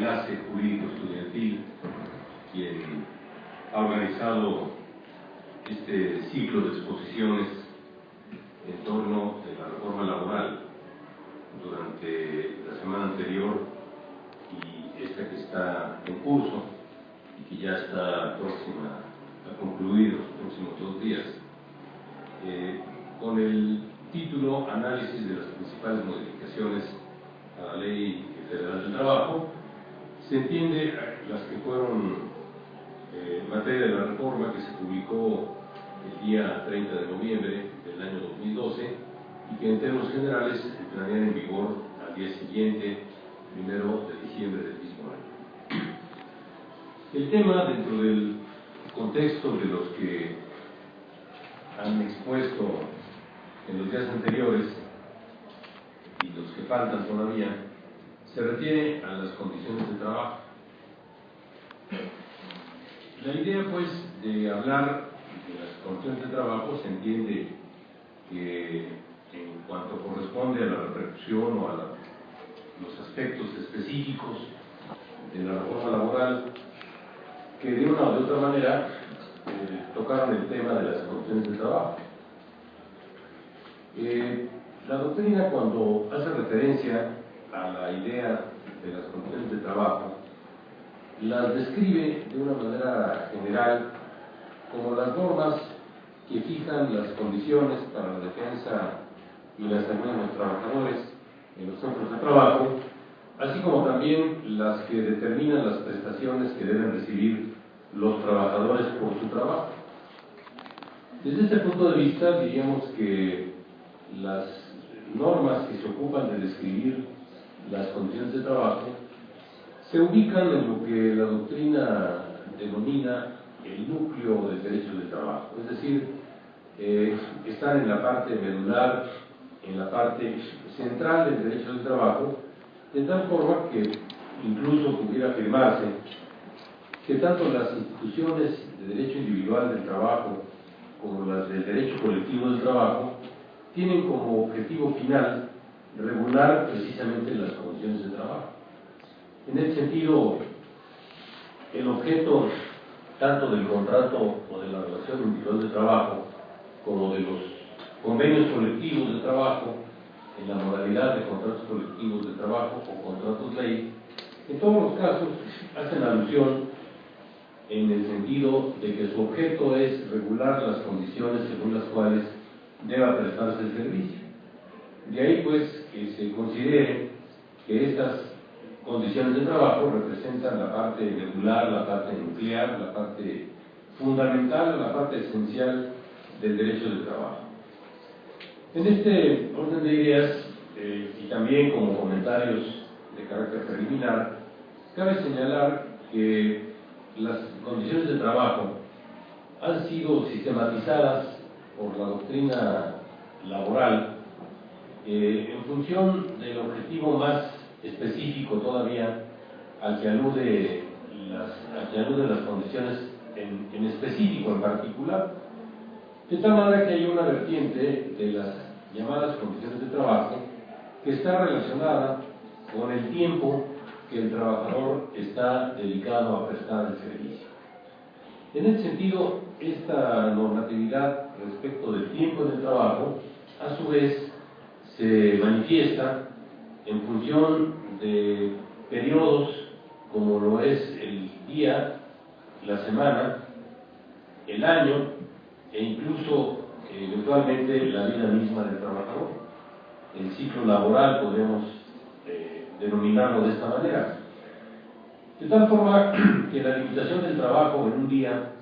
Enlace Jurídico Estudiantil, quien ha organizado este ciclo de exposiciones en torno a la reforma laboral durante la semana anterior y esta que está en curso y que ya está próxima a concluir los próximos 2 días, con el título Análisis de las principales modificaciones a la Ley Federal del Trabajo. Se entiende las que fueron materia de la reforma que se publicó el día 30 de noviembre del año 2012 y que en términos generales entrarían en vigor al día siguiente, 1 de diciembre del mismo año. El tema, dentro del contexto de los que han expuesto en los días anteriores y los que faltan todavía, se refiere a las condiciones de trabajo. La idea, pues, de hablar de las condiciones de trabajo se entiende que en cuanto corresponde a la repercusión o a los aspectos específicos de la reforma laboral, que de una o de otra manera tocaron el tema de las condiciones de trabajo. La doctrina, cuando hace referencia a la idea de las condiciones de trabajo, las describe de una manera general como las normas que fijan las condiciones para la defensa y la salud de los trabajadores en los centros de trabajo, así como también las que determinan las prestaciones que deben recibir los trabajadores por su trabajo. Desde este punto de vista, diríamos que las normas que se ocupan de describir las condiciones de trabajo se ubican en lo que la doctrina denomina el núcleo del derecho del trabajo, es decir, están en la parte medular, en la parte central del derecho del trabajo, de tal forma que incluso pudiera afirmarse que tanto las instituciones de derecho individual del trabajo como las del derecho colectivo del trabajo tienen como objetivo final regular precisamente las condiciones de trabajo. En ese sentido, el objeto tanto del contrato o de la relación individual de trabajo como de los convenios colectivos de trabajo, en la modalidad de contratos colectivos de trabajo o contratos ley, en todos los casos hacen alusión en el sentido de que su objeto es regular las condiciones según las cuales deba prestarse el servicio. De ahí, pues, que se considere que estas condiciones de trabajo representan la parte medular, la parte nuclear, la parte fundamental, la parte esencial del derecho del trabajo. En este orden de ideas, y también como comentarios de carácter preliminar, cabe señalar que las condiciones de trabajo han sido sistematizadas por la doctrina laboral en función del objetivo más específico todavía al que alude las condiciones en específico, en particular, de tal manera que hay una vertiente de las llamadas condiciones de trabajo que está relacionada con el tiempo que el trabajador está dedicado a prestar el servicio. En ese sentido, esta normatividad respecto del tiempo del trabajo, a su vez, se manifiesta en función de periodos como lo es el día, la semana, el año e incluso eventualmente la vida misma del trabajador. El ciclo laboral podemos denominarlo de esta manera. De tal forma que la limitación del trabajo en un día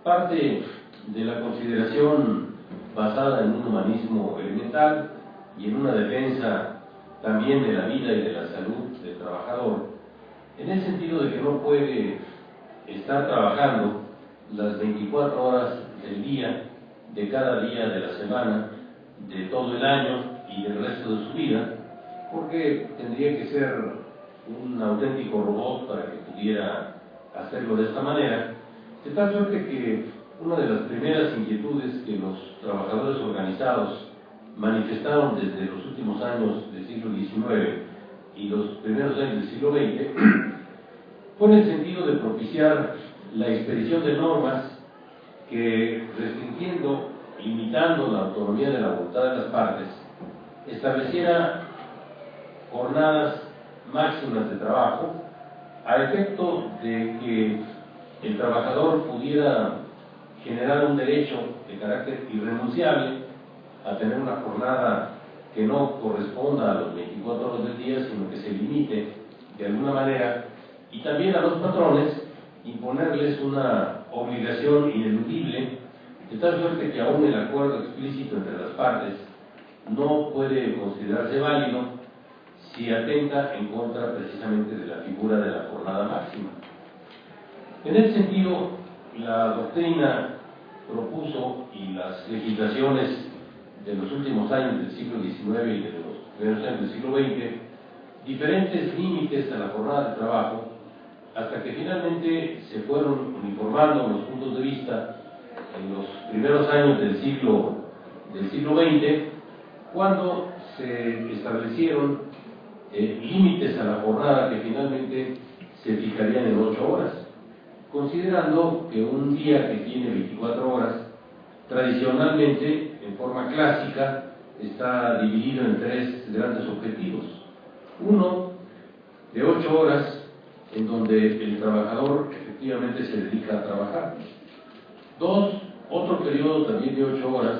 parte de la consideración basada en un humanismo elemental y en una defensa también de la vida y de la salud del trabajador, en el sentido de que no puede estar trabajando las 24 horas del día, de cada día de la semana, de todo el año y del resto de su vida, porque tendría que ser un auténtico robot para que pudiera hacerlo de esta manera, de tal suerte que una de las primeras inquietudes que los trabajadores organizados manifestaron desde los últimos años del siglo XIX y los primeros años del siglo XX fue en el sentido de propiciar la expedición de normas que, restringiendo, limitando la autonomía de la voluntad de las partes, estableciera jornadas máximas de trabajo a efecto de que el trabajador pudiera generar un derecho de carácter irrenunciable a tener una jornada que no corresponda a los 24 horas del día, sino que se limite de alguna manera, y también a los patrones imponerles una obligación ineludible, de tal suerte que aún el acuerdo explícito entre las partes no puede considerarse válido si atenta en contra precisamente de la figura de la jornada máxima. En ese sentido, la doctrina propuso, y las legislaciones de los últimos años del siglo XIX y de los primeros años del siglo XX, diferentes límites a la jornada de trabajo, hasta que finalmente se fueron uniformando los puntos de vista en los primeros años del siglo XX, cuando se establecieron límites a la jornada que finalmente se fijarían en 8 horas, considerando que un día que tiene 24 horas, tradicionalmente, en forma clásica, está dividido en 3 grandes objetivos. Uno, de 8 horas, en donde el trabajador efectivamente se dedica a trabajar. 2, otro periodo también de 8 horas,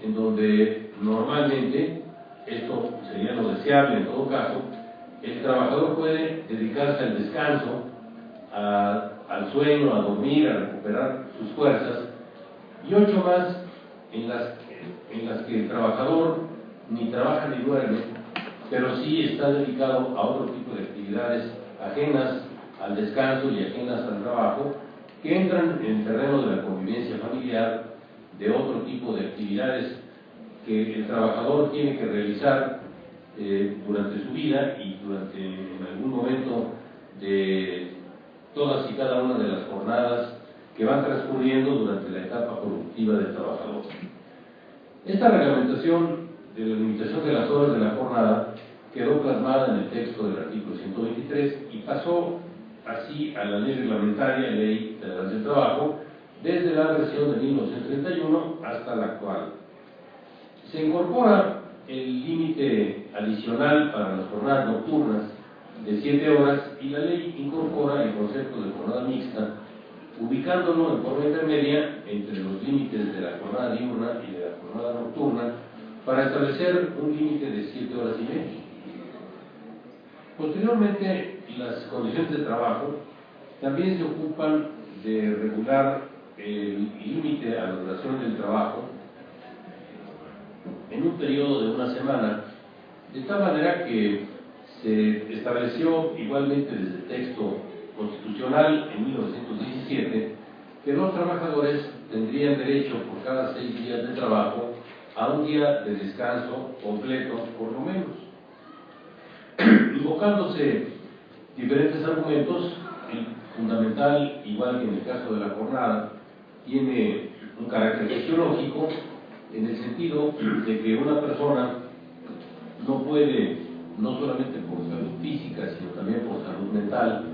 en donde normalmente, esto sería lo deseable en todo caso, el trabajador puede dedicarse al descanso, al sueño, a dormir, a recuperar sus fuerzas, y 8 más en las que el trabajador ni trabaja ni duerme, pero sí está dedicado a otro tipo de actividades ajenas al descanso y ajenas al trabajo, que entran en el terreno de la convivencia familiar, de otro tipo de actividades que el trabajador tiene que realizar durante su vida y en algún momento de todas y cada una de las jornadas que van transcurriendo durante la etapa productiva del trabajador. Esta reglamentación de la limitación de las horas de la jornada quedó plasmada en el texto del artículo 123 y pasó así a la ley reglamentaria, Ley Federal del Trabajo, desde la versión de 1931 hasta la actual. Se incorpora el límite adicional para las jornadas nocturnas de 7 horas y la ley incorpora el concepto de jornada mixta, ubicándolo en forma intermedia entre los límites de la jornada diurna y de la jornada nocturna, para establecer un límite de 7 horas y media. Posteriormente, las condiciones de trabajo también se ocupan de regular el límite a la duración del trabajo en un periodo de 1 semana, de tal manera que se estableció igualmente desde el texto constitucional en 1917 que los trabajadores tendrían derecho por cada 6 días de trabajo a un día de descanso completo por lo menos. Invocándose diferentes argumentos, el fundamental, igual que en el caso de la jornada, tiene un carácter fisiológico, en el sentido de que una persona no puede, no solamente por salud física, sino también por salud mental,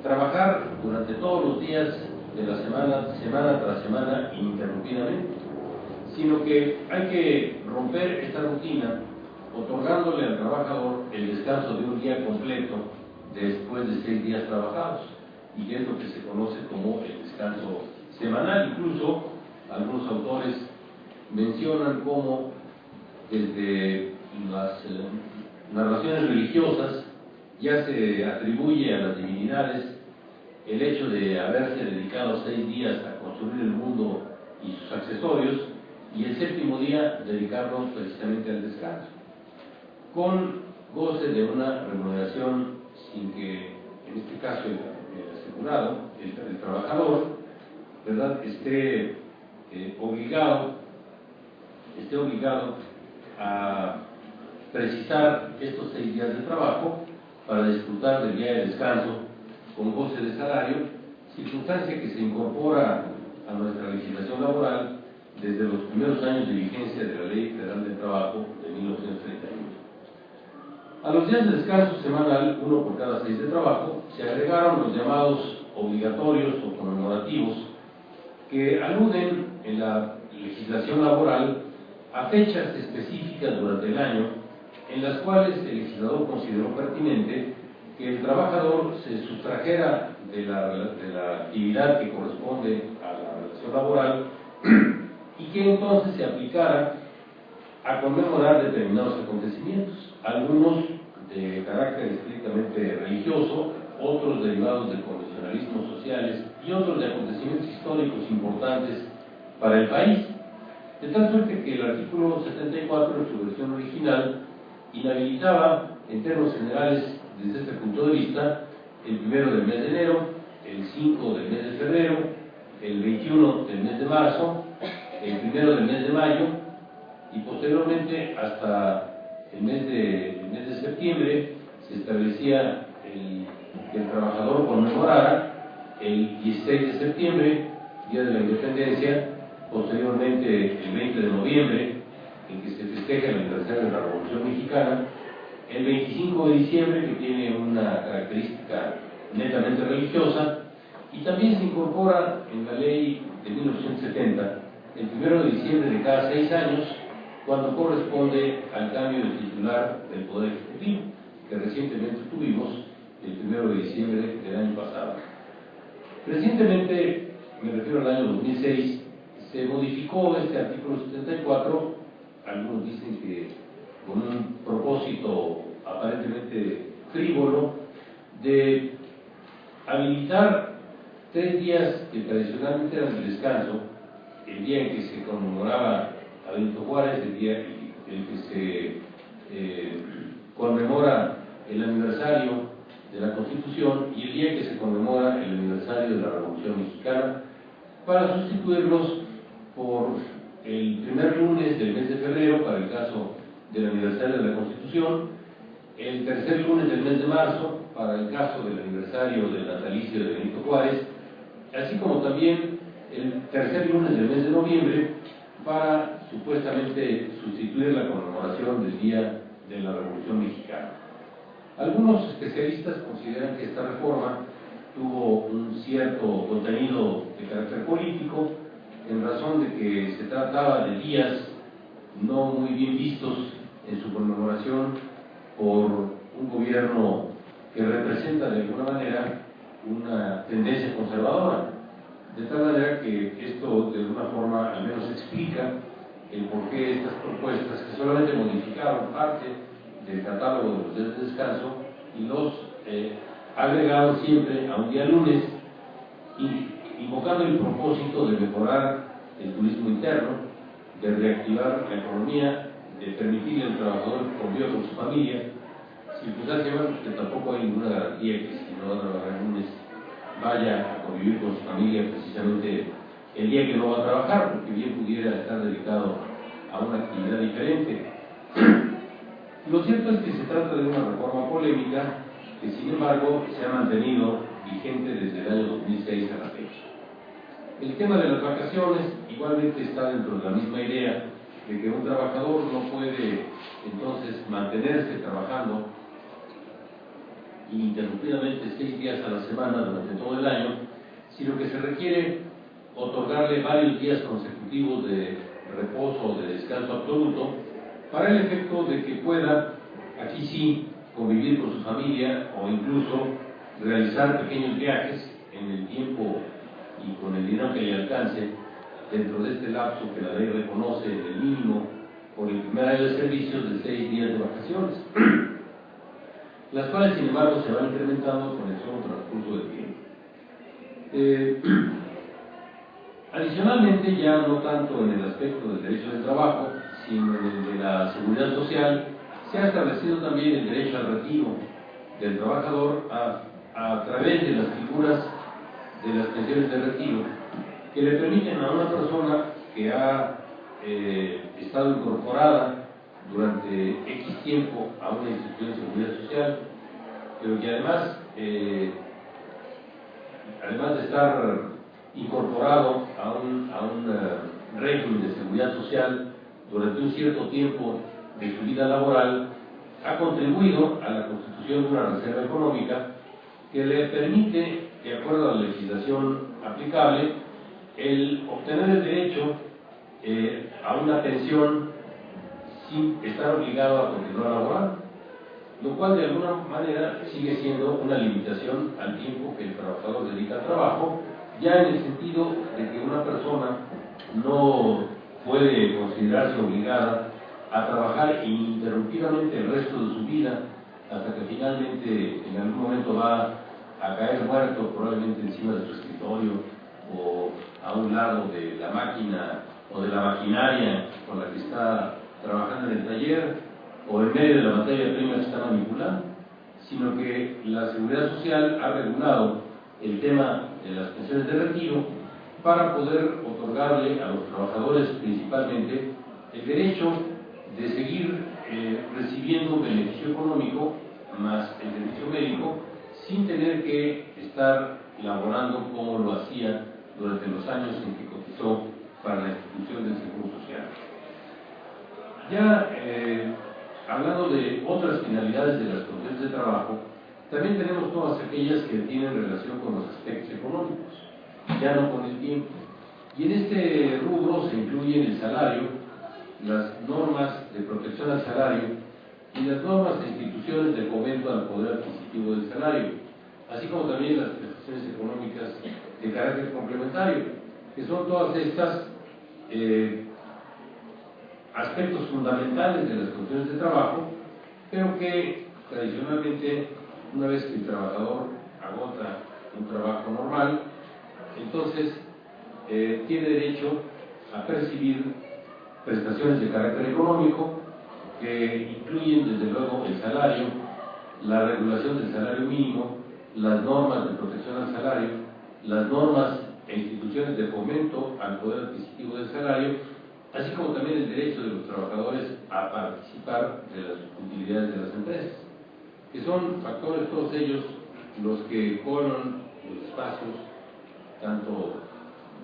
trabajar durante todos los días de la semana tras semana, ininterrumpidamente, sino que hay que romper esta rutina otorgándole al trabajador el descanso de un día completo después de 6 días trabajados, y que es lo que se conoce como el descanso semanal. Incluso algunos autores mencionan cómo desde las narraciones religiosas ya se atribuye a las divinidades el hecho de haberse dedicado 6 días a construir el mundo y sus accesorios, y el 7º día dedicarlo precisamente al descanso, con goce de una remuneración sin que, en este caso, el asegurado, el trabajador, ¿verdad?, esté obligado a precisar estos 6 días de trabajo para disfrutar del día de descanso con goce de salario, circunstancia que se incorpora a nuestra legislación laboral desde los primeros años de vigencia de la Ley Federal del Trabajo de 1931. A los días de descanso semanal, uno por cada 6 de trabajo, se agregaron los llamados obligatorios o conmemorativos, que aluden en la legislación laboral a fechas específicas durante el año, en las cuales el legislador consideró pertinente que el trabajador se sustrajera de la actividad que corresponde a la relación laboral y que entonces se aplicara a conmemorar determinados acontecimientos, algunos de carácter estrictamente religioso, otros derivados de convencionalismos sociales y otros de acontecimientos históricos importantes para el país, de tal suerte que el artículo 74 en su versión original inhabilitaba en términos generales desde este punto de vista el 1 del mes de enero, el 5 del mes de febrero, el 21 del mes de marzo, el 1 del mes de mayo y posteriormente hasta el mes de septiembre se establecía que el trabajador conmemorara el 16 de septiembre, Día de la Independencia, posteriormente el 20 de noviembre, en que se festeja el aniversario de la Revolución Mexicana, el 25 de diciembre, que tiene una característica netamente religiosa, y también se incorpora en la ley de 1970 el 1 de diciembre de cada 6 años, cuando corresponde al cambio de titular del Poder Ejecutivo, que recientemente tuvimos el 1 de diciembre del año pasado. Recientemente, me refiero al año 2006, se modificó este artículo 74, algunos dicen que con un propósito aparentemente frívolo, de habilitar 3 días que tradicionalmente eran de descanso, el día en que se conmemoraba a Benito Juárez, el día en que se conmemora el aniversario de la Constitución y el día en que se conmemora el aniversario de la Revolución Mexicana, para sustituirlos por el primer lunes del mes de febrero para el caso del aniversario de la Constitución, el tercer lunes del mes de marzo para el caso del aniversario del natalicio de Benito Juárez, así como también el tercer lunes del mes de noviembre para supuestamente sustituir la conmemoración del Día de la Revolución Mexicana. Algunos especialistas consideran que esta reforma tuvo un cierto contenido de carácter político, en razón de que se trataba de días no muy bien vistos en su conmemoración por un gobierno que representa de alguna manera una tendencia conservadora, de tal manera que esto de alguna forma al menos explica el por qué estas propuestas, que solamente modificaron parte del catálogo de los días de descanso y los agregaron siempre a un día lunes, invocando el propósito de mejorar el turismo interno, de reactivar la economía, de permitirle al trabajador que conviva con su familia, circunstancia más que tampoco hay ninguna garantía que si no va a trabajar el lunes vaya a convivir con su familia precisamente el día que no va a trabajar, porque bien pudiera estar dedicado a una actividad diferente. Lo cierto es que se trata de una reforma polémica que sin embargo se ha mantenido vigente desde el año 2006 a la fecha. El tema de las vacaciones igualmente está dentro de la misma idea de que un trabajador no puede entonces mantenerse trabajando ininterrumpidamente 6 días a la semana durante todo el año, sino que se requiere otorgarle varios días consecutivos de reposo o de descanso absoluto para el efecto de que pueda, aquí sí, convivir con su familia o incluso realizar pequeños viajes en el tiempo y con el dinero que le alcance dentro de este lapso que la ley reconoce el mínimo por el primer año de servicio de 6 días de vacaciones, las cuales sin embargo se van incrementando con el solo transcurso del tiempo. Adicionalmente, ya no tanto en el aspecto del derecho del trabajo, sino en el de la seguridad social, se ha establecido también el derecho al retiro del trabajador a través de las figuras de las pensiones de retiro, que le permiten a una persona que ha estado incorporada durante X tiempo a una institución de seguridad social, pero que además de estar incorporado a un régimen de seguridad social durante un cierto tiempo de su vida laboral, ha contribuido a la constitución de una reserva económica que le permite, de acuerdo a la legislación aplicable, el obtener el derecho a una pensión sin estar obligado a continuar laborando, lo cual de alguna manera sigue siendo una limitación al tiempo que el trabajador dedica al trabajo, ya en el sentido de que una persona no puede considerarse obligada a trabajar ininterrumpidamente el resto de su vida hasta que finalmente en algún momento va a caer muerto, probablemente encima de su escritorio o a un lado de la máquina o de la maquinaria con la que está trabajando en el taller o en medio de la materia prima que está manipulando, sino que la Seguridad Social ha regulado el tema de las pensiones de retiro para poder otorgarle a los trabajadores principalmente el derecho de seguir recibiendo un beneficio económico más el servicio médico sin tener que estar laborando como lo hacía durante los años en que cotizó para la institución del Seguro Social. Ya hablando de otras finalidades de las condiciones de trabajo, también tenemos todas aquellas que tienen relación con los aspectos económicos, ya no con el tiempo. Y en este rubro se incluyen el salario, las normas de protección al salario y las normas de instituciones de fomento al poder adquisitivo del salario, así como también las prestaciones económicas de carácter complementario, que son todas estas aspectos fundamentales de las condiciones de trabajo, pero que tradicionalmente, una vez que el trabajador agota un trabajo normal, entonces tiene derecho a percibir prestaciones de carácter económico que incluyen desde luego el salario, la regulación del salario mínimo, las normas de protección al salario, las normas e instituciones de fomento al poder adquisitivo del salario, así como también el derecho de los trabajadores a participar de las utilidades de las empresas, que son factores todos ellos los que cobran los espacios, tanto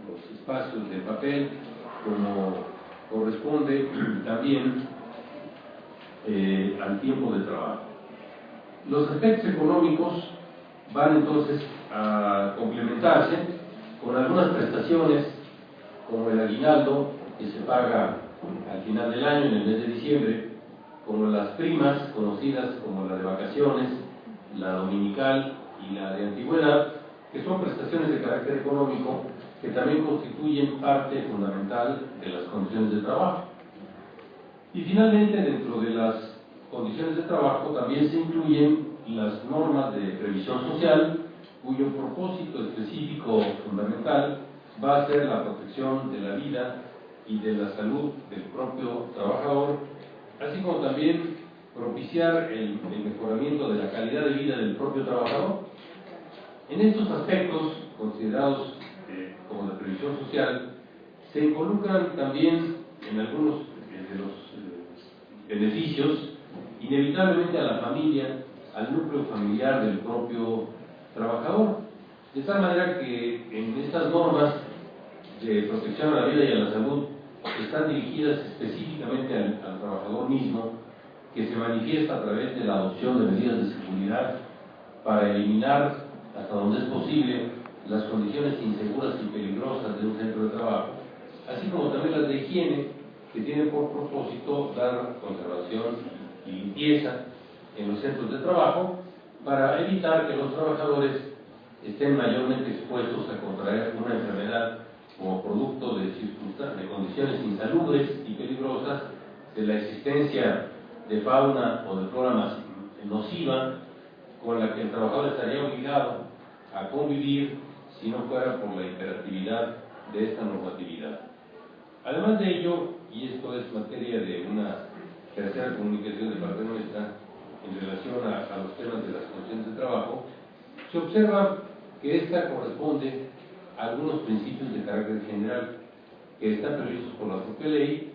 los espacios de papel como corresponde también al tiempo de trabajo. Los aspectos económicos van entonces a complementarse con algunas prestaciones como el aguinaldo que se paga al final del año, en el mes de diciembre, como las primas conocidas como la de vacaciones, la dominical y la de antigüedad, que son prestaciones de carácter económico que también constituyen parte fundamental de las condiciones de trabajo. Y finalmente, dentro de las condiciones de trabajo también se incluyen las normas de previsión social, cuyo propósito específico fundamental va a ser la protección de la vida y de la salud del propio trabajador, así como también propiciar el mejoramiento de la calidad de vida del propio trabajador. En estos aspectos, considerados como de previsión social, se involucran también en algunos de los beneficios, inevitablemente a la familia, al núcleo familiar del propio trabajador, de tal manera que en estas normas de protección a la vida y a la salud están dirigidas específicamente al trabajador mismo, que se manifiesta a través de la adopción de medidas de seguridad para eliminar, hasta donde es posible, las condiciones inseguras y peligrosas de un centro de trabajo, así como también las de higiene, que tienen por propósito dar conservación y limpieza en los centros de trabajo para evitar que los trabajadores estén mayormente expuestos a contraer una enfermedad como producto de condiciones insalubres y peligrosas, de la existencia de fauna o de flora nociva con la que el trabajador estaría obligado a convivir si no fuera por la imperatividad de esta normatividad. Además de ello, y esto es materia de una tercera comunicación de parte nuestra en relación a los temas de las condiciones de trabajo, se observa que esta corresponde a algunos principios de carácter general que están previstos por la propia ley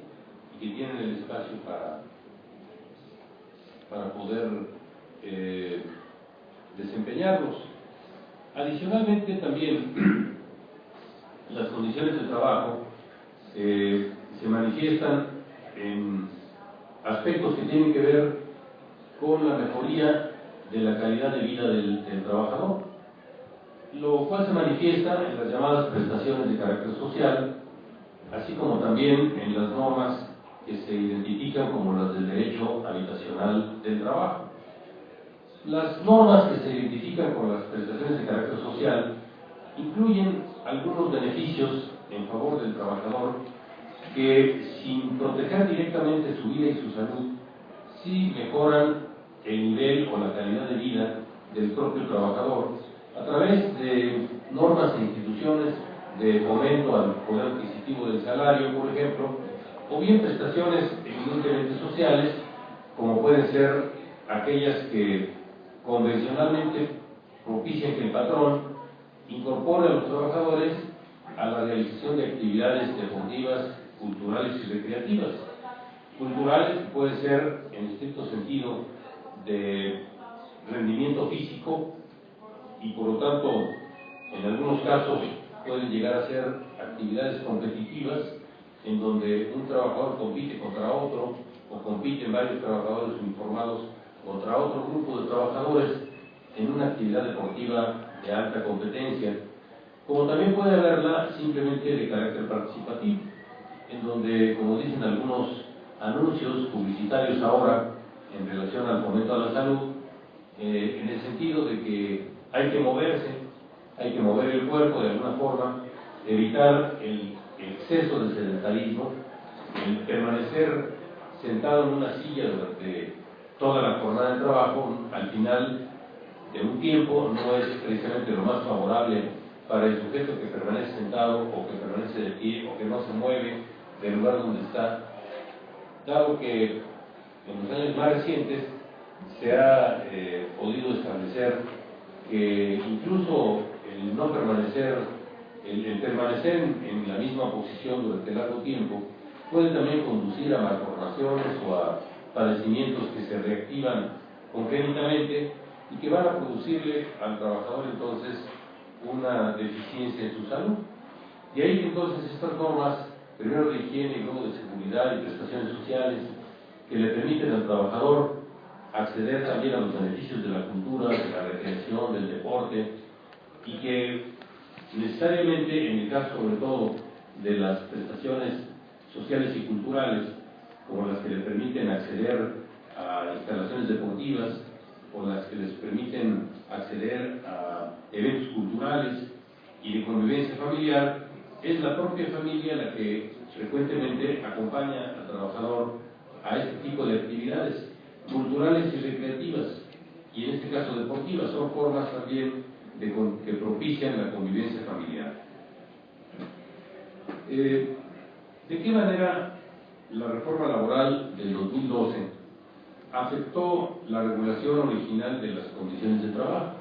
y que tienen el espacio para poder desempeñarlos. Adicionalmente, también las condiciones de trabajo se manifiestan en aspectos que tienen que ver con la mejoría de la calidad de vida del trabajador, lo cual se manifiesta en las llamadas prestaciones de carácter social, así como también en las normas que se identifican como las del derecho habitacional del trabajo. Las normas que se identifican con las prestaciones de carácter social incluyen algunos beneficios en favor del trabajador que, sin proteger directamente su vida y su salud, sí mejoran el nivel o la calidad de vida del propio trabajador a través de normas e instituciones de fomento al poder adquisitivo del salario, por ejemplo, o bien prestaciones eminentemente sociales, como pueden ser aquellas que convencionalmente propician que el patrón incorpore a los trabajadores a la realización de actividades deportivas, culturales y recreativas. Culturales pueden ser, en estricto sentido, de rendimiento físico y, por lo tanto, en algunos casos pueden llegar a ser actividades competitivas en donde un trabajador compite contra otro o compiten varios trabajadores uniformados contra otro grupo de trabajadores en una actividad deportiva de alta competencia, como también puede haberla simplemente de carácter participativo, en donde, como dicen algunos anuncios publicitarios ahora en relación al fomento a la salud, en el sentido de que hay que moverse, hay que mover el cuerpo de alguna forma, evitar el exceso de sedentarismo, el permanecer sentado en una silla durante toda la jornada de trabajo, al final de un tiempo, no es precisamente lo más favorable para el sujeto que permanece sentado o que permanece de pie o que no se mueve del lugar donde está, dado que en los años más recientes se ha podido establecer que incluso el no permanecer, el permanecer en la misma posición durante largo tiempo puede también conducir a malformaciones o a padecimientos que se reactivan congénitamente y que van a producirle al trabajador entonces una deficiencia en su salud. De ahí que entonces estas normas, primero de higiene y luego de seguridad y prestaciones sociales, que le permiten al trabajador acceder también a los beneficios de la cultura, de la recreación, del deporte, y que necesariamente, en el caso sobre todo de las prestaciones sociales y culturales, como las que le permiten acceder a instalaciones deportivas, o las que les permiten acceder a eventos culturales y de convivencia familiar, es la propia familia la que frecuentemente acompaña al trabajador a este tipo de actividades culturales y recreativas, y en este caso deportivas. Son formas también que propician la convivencia familiar. ¿De qué manera la reforma laboral del 2012 afectó la regulación original de las condiciones de trabajo?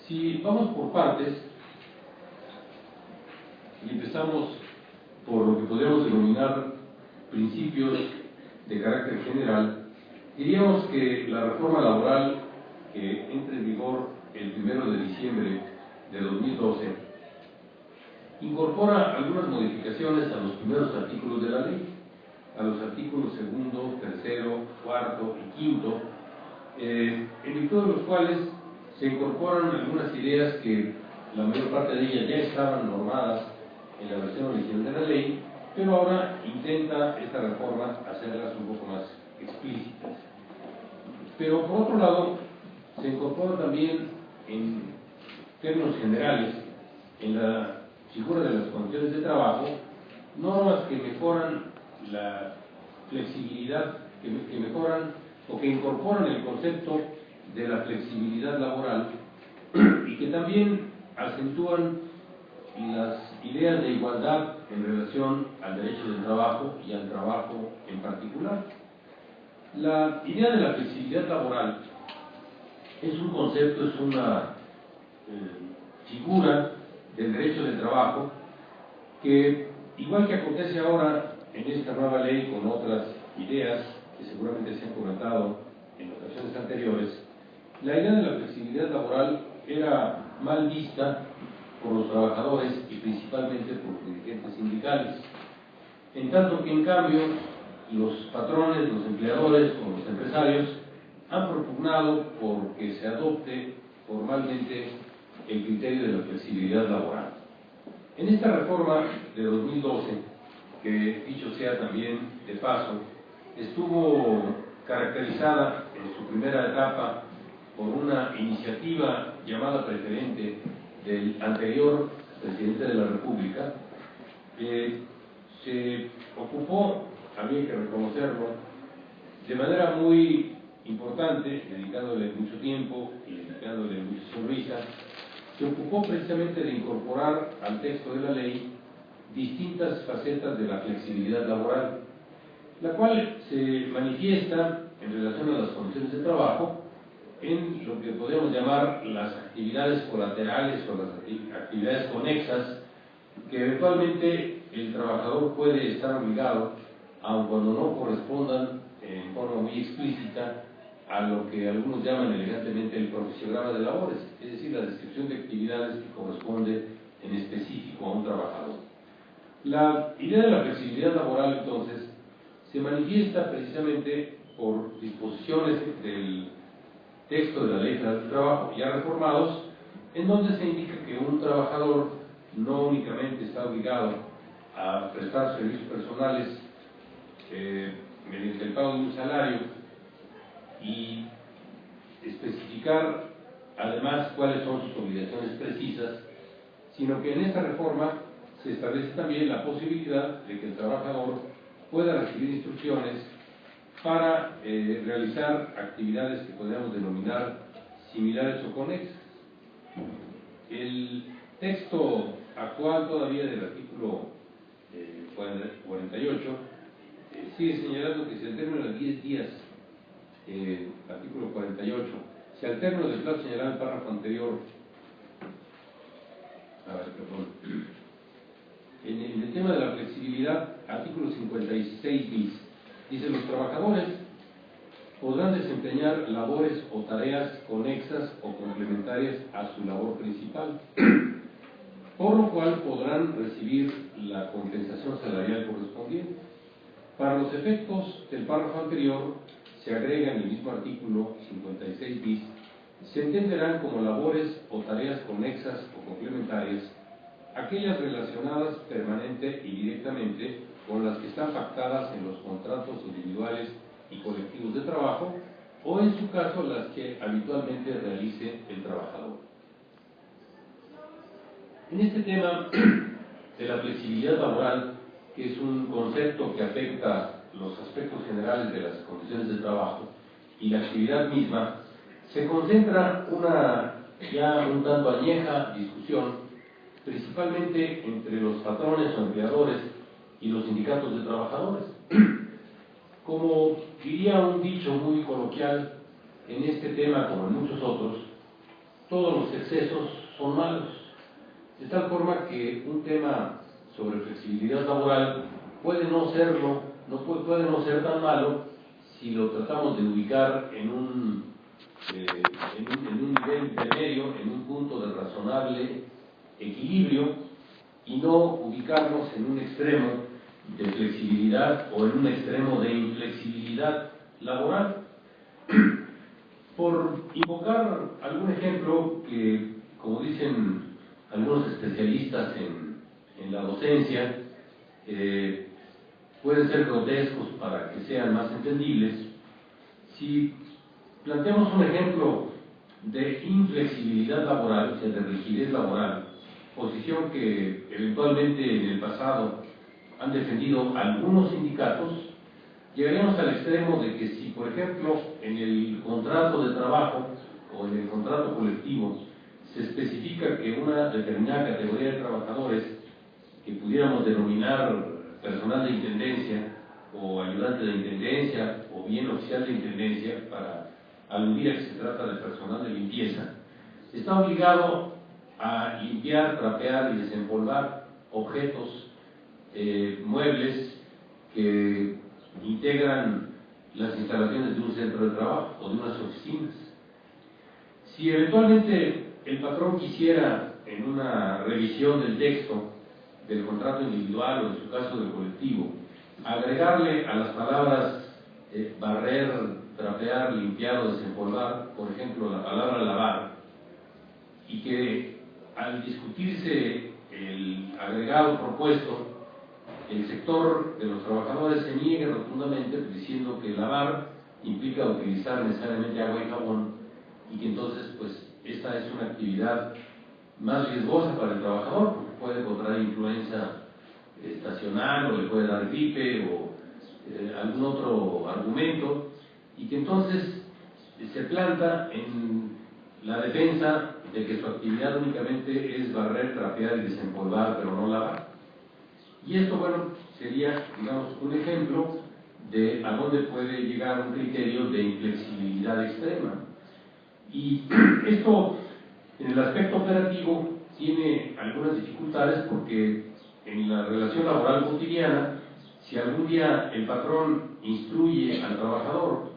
Si vamos por partes y empezamos por lo que podríamos denominar principios de carácter general, diríamos que la reforma laboral que entra en vigor el 1 de diciembre de 2012 incorpora algunas modificaciones a los primeros artículos de la ley, a los artículos 2, 3, 4 y 5, en virtud de los cuales se incorporan algunas ideas que la mayor parte de ellas ya estaban normadas en la versión original de la ley, pero ahora intenta esta reforma hacerlas un poco más explícitas. Pero por otro lado, se incorpora también en términos generales en la figura de las condiciones de trabajo normas que mejoran la flexibilidad, que mejoran o que incorporan el concepto de la flexibilidad laboral y que también acentúan las ideas de igualdad en relación al derecho del trabajo y al trabajo en particular. La idea de la flexibilidad laboral es un concepto, es una figura del derecho del trabajo que, igual que acontece ahora en esta nueva ley con otras ideas que seguramente se han comentado en ocasiones anteriores, la idea de la flexibilidad laboral era mal vista por los trabajadores y principalmente por los dirigentes sindicales, en tanto que en cambio los patrones, los empleadores o los empresarios han propugnado porque se adopte formalmente el criterio de la flexibilidad laboral. En esta reforma de 2012, que dicho sea también de paso, estuvo caracterizada en su primera etapa por una iniciativa llamada preferente del anterior presidente de la República, que se ocupó, había que reconocerlo, de manera muy importante, dedicándole mucho tiempo y dedicándole mucha sonrisa, se ocupó precisamente de incorporar al texto de la ley distintas facetas de la flexibilidad laboral, la cual se manifiesta en relación a las condiciones de trabajo en lo que podemos llamar las actividades colaterales o las actividades conexas que eventualmente el trabajador puede estar obligado, aun cuando no correspondan en forma muy explícita a lo que algunos llaman elegantemente el profesionograma de labores, es decir, la descripción de actividades que corresponde en específico a un trabajador. La idea de la flexibilidad laboral, entonces, se manifiesta precisamente por disposiciones del texto de la Ley Federal del Trabajo ya reformados, en donde se indica que un trabajador no únicamente está obligado a prestar servicios personales mediante el pago de un salario y especificar además cuáles son sus obligaciones precisas, sino que en esta reforma se establece también la posibilidad de que el trabajador pueda recibir instrucciones para realizar actividades que podríamos denominar similares o conexas. El texto actual todavía del artículo 48 sigue señalando que si al término de 10 días, artículo 48, si al término del plazo señalado en el párrafo anterior, en el tema de la flexibilidad, artículo 56 bis, dice: los trabajadores podrán desempeñar labores o tareas conexas o complementarias a su labor principal, por lo cual podrán recibir la compensación salarial correspondiente. Para los efectos del párrafo anterior, se agrega en el mismo artículo 56 bis, se entenderán como labores o tareas conexas o complementarias aquellas relacionadas permanente y directamente con las que están pactadas en los contratos individuales y colectivos de trabajo, o en su caso las que habitualmente realice el trabajador. En este tema de la flexibilidad laboral, que es un concepto que afecta los aspectos generales de las condiciones de trabajo y la actividad misma, se concentra una ya un tanto añeja discusión, principalmente entre los patrones o empleadores y los sindicatos de trabajadores. Como diría un dicho muy coloquial, en este tema, como en muchos otros, todos los excesos son malos, de tal forma que un tema sobre flexibilidad laboral puede no serlo, puede no ser tan malo si lo tratamos de ubicar en un nivel intermedio, en un punto de razonable equilibrio, y no ubicarnos en un extremo de flexibilidad o en un extremo de inflexibilidad laboral. Por invocar algún ejemplo que, como dicen algunos especialistas en la docencia, pueden ser grotescos para que sean más entendibles, si planteamos un ejemplo de inflexibilidad laboral, o sea, de rigidez laboral, posición que eventualmente en el pasado han defendido algunos sindicatos, llegaríamos al extremo de que si, por ejemplo, en el contrato de trabajo o en el contrato colectivo se especifica que una determinada categoría de trabajadores, que pudiéramos denominar personal de intendencia o ayudante de intendencia o bien oficial de intendencia, para aludir a que se trata de personal de limpieza, está obligado a limpiar, trapear y desempolvar objetos, muebles que integran las instalaciones de un centro de trabajo o de unas oficinas. Si eventualmente el patrón quisiera, en una revisión del texto del contrato individual o en su caso del colectivo, agregarle a las palabras barrer, trapear, limpiar o desempolvar, por ejemplo, la palabra lavar, y que al discutirse el agregado propuesto, el sector de los trabajadores se niegue rotundamente diciendo que lavar implica utilizar necesariamente agua y jabón, y que entonces pues esta es una actividad más riesgosa para el trabajador porque puede contraer influenza estacional o le puede dar gripe o algún otro argumento, y que entonces se planta en la defensa de que su actividad únicamente es barrer, trapear y desempolvar, pero no lavar. Y esto, bueno, sería, digamos, un ejemplo de a dónde puede llegar un criterio de inflexibilidad extrema. Y esto, en el aspecto operativo, tiene algunas dificultades porque en la relación laboral cotidiana, si algún día el patrón instruye al trabajador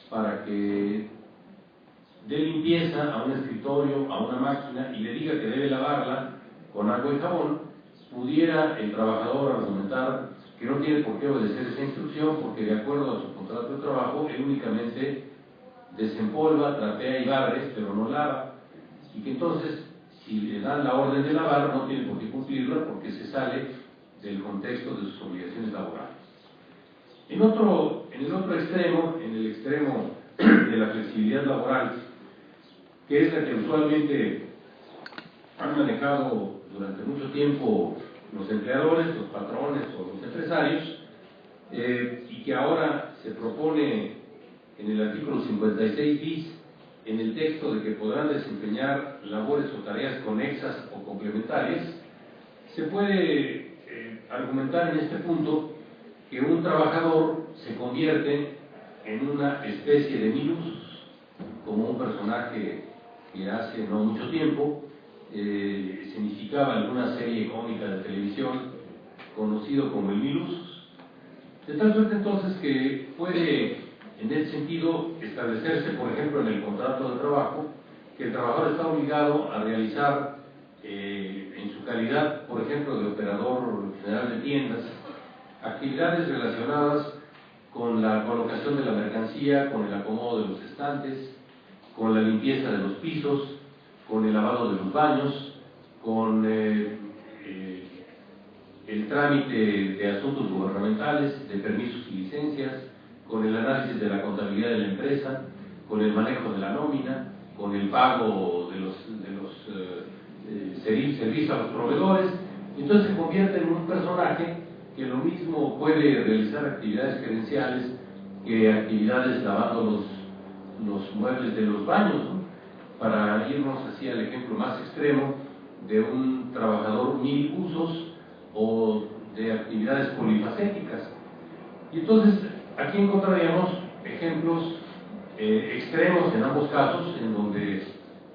para que dé limpieza a un escritorio, a una máquina, y le diga que debe lavarla con agua y jabón, pudiera el trabajador argumentar que no tiene por qué obedecer esa instrucción porque de acuerdo a su contrato de trabajo él únicamente desempolva, trapea y barre, pero no lava, y que entonces si le dan la orden de lavar no tiene por qué cumplirla porque se sale del contexto de sus obligaciones laborales. En el otro extremo, en el extremo de la flexibilidad laboral, que es la que usualmente han manejado durante mucho tiempo los empleadores, los patrones o los empresarios, y que ahora se propone en el artículo 56 bis, en el texto de que podrán desempeñar labores o tareas conexas o complementarias, se puede argumentar en este punto que un trabajador se convierte en una especie de mil usos, como un personaje que hace no mucho tiempo significaba alguna serie cómica de televisión conocido como el Mil Usos. De tal suerte entonces que puede en ese sentido establecerse, por ejemplo, en el contrato de trabajo, que el trabajador está obligado a realizar en su calidad, por ejemplo, de operador general de tiendas, actividades relacionadas con la colocación de la mercancía, con el acomodo de los estantes, con la limpieza de los pisos, con el lavado de los baños, con el trámite de asuntos gubernamentales, de permisos y licencias, con el análisis de la contabilidad de la empresa, con el manejo de la nómina, con el pago de los servicios a los proveedores. Entonces se convierte en un personaje que lo mismo puede realizar actividades gerenciales que actividades lavando los muebles de los baños, ¿no? Para irnos así al ejemplo más extremo de un trabajador mil usos o de actividades polifacéticas. Y entonces aquí encontraríamos ejemplos extremos en ambos casos, en donde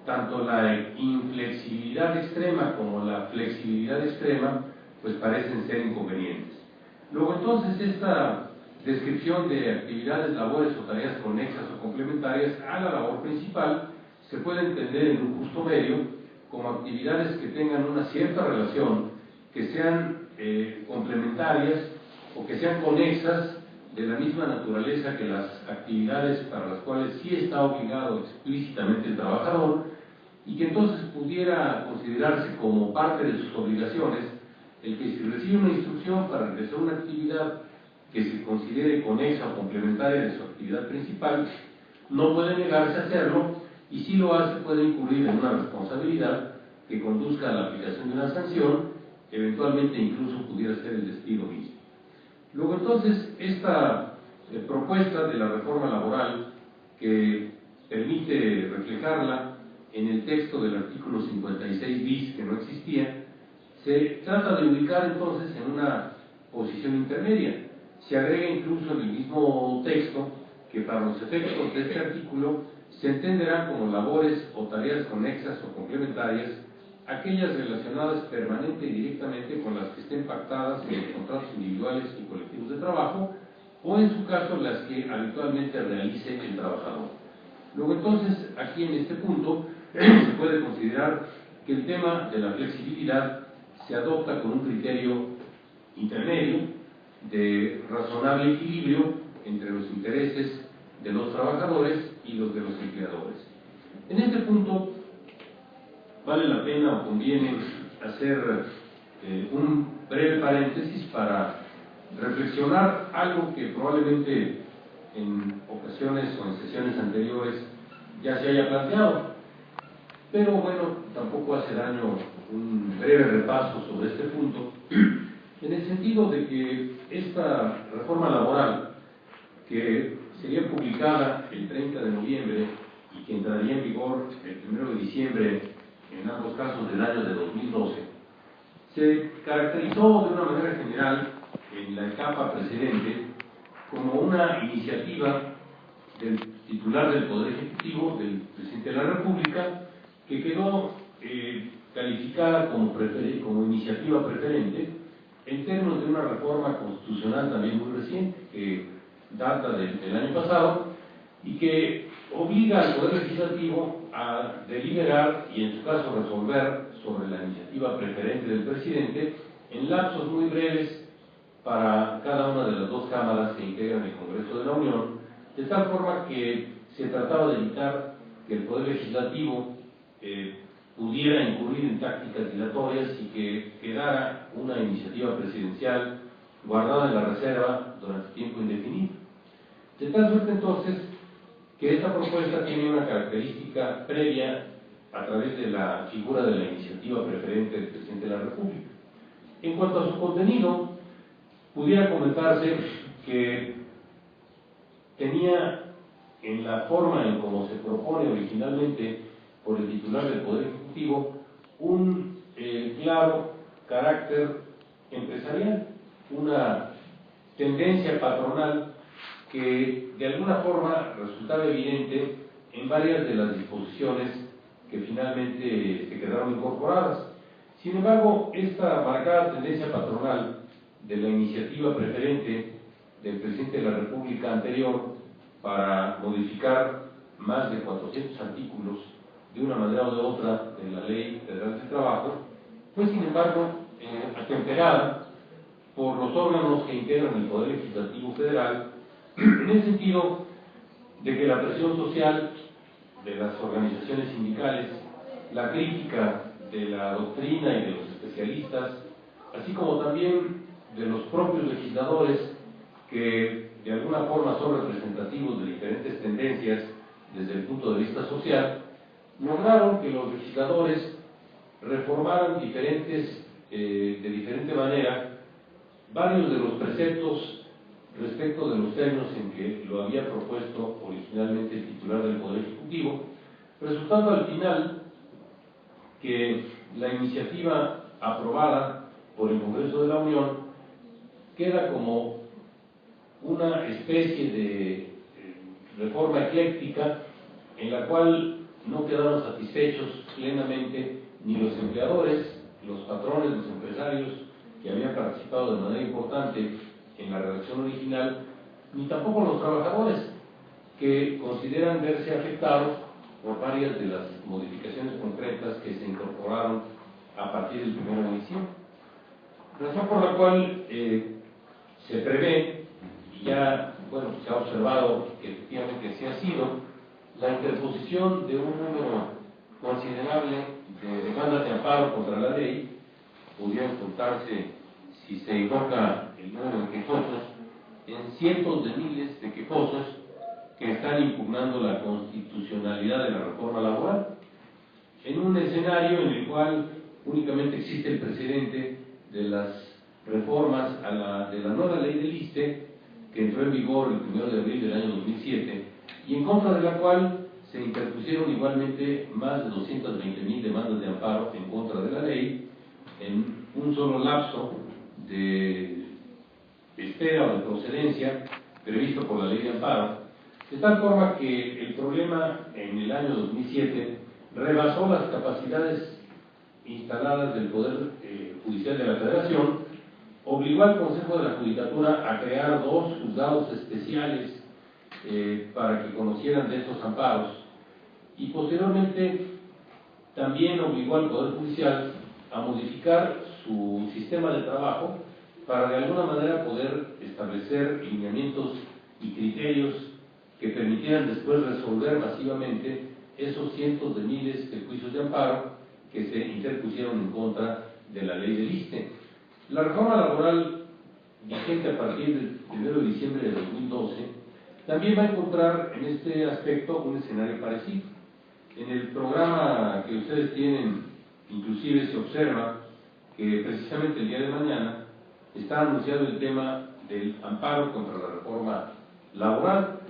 tanto la inflexibilidad extrema como la flexibilidad extrema pues parecen ser inconvenientes. Luego entonces esta descripción de actividades, labores o tareas conexas o complementarias a la labor principal se puede entender en un justo medio como actividades que tengan una cierta relación, que sean complementarias o que sean conexas de la misma naturaleza que las actividades para las cuales sí está obligado explícitamente el trabajador, y que entonces pudiera considerarse como parte de sus obligaciones el que si recibe una instrucción para realizar una actividad que se considere conexa o complementaria de su actividad principal, no puede negarse a hacerlo, y si lo hace puede incurrir en una responsabilidad que conduzca a la aplicación de una sanción, eventualmente incluso pudiera ser el despido mismo. Luego entonces esta propuesta de la reforma laboral, que permite reflejarla en el texto del artículo 56 bis, que no existía, se trata de ubicar entonces en una posición intermedia. Se agrega incluso en el mismo texto que para los efectos de este artículo se entenderán como labores o tareas conexas o complementarias aquellas relacionadas permanente y directamente con las que estén pactadas en los contratos individuales y colectivos de trabajo, o en su caso las que habitualmente realice el trabajador. Luego entonces aquí en este punto se puede considerar que el tema de la flexibilidad se adopta con un criterio intermedio de razonable equilibrio entre los intereses de los trabajadores y los de los empleadores. En este punto vale la pena o conviene hacer un breve paréntesis para reflexionar algo que probablemente en ocasiones o en sesiones anteriores ya se haya planteado, pero bueno, tampoco hace daño un breve repaso sobre este punto, en el sentido de que esta reforma laboral, que sería publicada el 30 de noviembre y que entraría en vigor el 1 de diciembre, en ambos casos del año de 2012, se caracterizó de una manera general en la etapa precedente como una iniciativa del titular del Poder Ejecutivo, del Presidente de la República, que quedó calificada como iniciativa preferente en términos de una reforma constitucional también muy reciente, que data del año pasado y que obliga al Poder Legislativo a deliberar y en su caso resolver sobre la iniciativa preferente del presidente en lapsos muy breves para cada una de las dos cámaras que integran el Congreso de la Unión, de tal forma que se trataba de evitar que el Poder Legislativo pudiera incurrir en tácticas dilatorias y que quedara una iniciativa presidencial guardada en la reserva durante tiempo indefinido. De tal suerte entonces que esta propuesta tiene una característica previa a través de la figura de la iniciativa preferente del Presidente de la República. En cuanto a su contenido, pudiera comentarse que tenía en la forma en cómo se propone originalmente por el titular del Poder Ejecutivo un claro carácter empresarial, una tendencia patronal que de alguna forma resultaba evidente en varias de las disposiciones que finalmente se quedaron incorporadas. Sin embargo, esta marcada tendencia patronal de la iniciativa preferente del Presidente de la República anterior para modificar más de 400 artículos de una manera o de otra de la Ley Federal del Trabajo, fue sin embargo atemperada por los órganos que integran el Poder Legislativo Federal, en el sentido de que la presión social de las organizaciones sindicales, la crítica de la doctrina y de los especialistas, así como también de los propios legisladores que de alguna forma son representativos de diferentes tendencias desde el punto de vista social, lograron que los legisladores reformaran de diferente manera varios de los preceptos respecto de los términos en que lo había propuesto originalmente el titular del Poder Ejecutivo, resultando al final que la iniciativa aprobada por el Congreso de la Unión queda como una especie de reforma ecléctica en la cual no quedaron satisfechos plenamente ni los empleadores, los patrones, los empresarios que habían participado de manera importante en la redacción original, ni tampoco los trabajadores, que consideran verse afectados por varias de las modificaciones concretas que se incorporaron a partir del 1 de diciembre. Razón por la cual se prevé, y ya bueno, se ha observado que efectivamente así ha sido, la interposición de un número considerable de demandas de amparo contra la ley. Pudieran contarse, si se invoca el número de quejosos, en cientos de miles de quejosos que están impugnando la constitucionalidad de la reforma laboral, en un escenario en el cual únicamente existe el precedente de las reformas de la nueva ley del ISSSTE, que entró en vigor el 1 de abril del año 2007, y en contra de la cual se interpusieron igualmente más de 220,000 demandas de amparo en contra de la ley, en un solo lapso de espera o de procedencia previsto por la ley de amparo, de tal forma que el problema en el año 2007 rebasó las capacidades instaladas del Poder Judicial de la Federación, obligó al Consejo de la Judicatura a crear 2 juzgados especiales para que conocieran de estos amparos, y posteriormente también obligó al Poder Judicial a modificar su sistema de trabajo para de alguna manera poder establecer lineamientos y criterios que permitieran después resolver masivamente esos cientos de miles de juicios de amparo que se interpusieron en contra de la ley del ISSSTE. La reforma laboral vigente a partir del 1 de diciembre de 2012 también va a encontrar en este aspecto un escenario parecido. En el programa que ustedes tienen, inclusive se observa que precisamente el día de mañana está anunciado el tema del amparo contra la reforma laboral,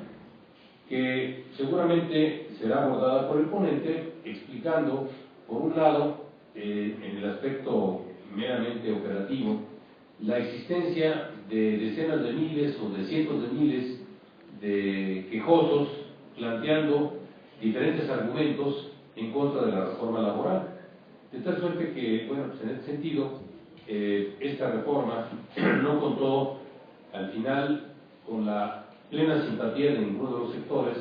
que seguramente será abordada por el ponente, explicando, por un lado, en el aspecto meramente operativo, la existencia de decenas de miles o de cientos de miles de quejosos planteando diferentes argumentos en contra de la reforma laboral. De tal suerte que, bueno, pues en este sentido, esta reforma no contó al final con la plena simpatía de ninguno de los sectores,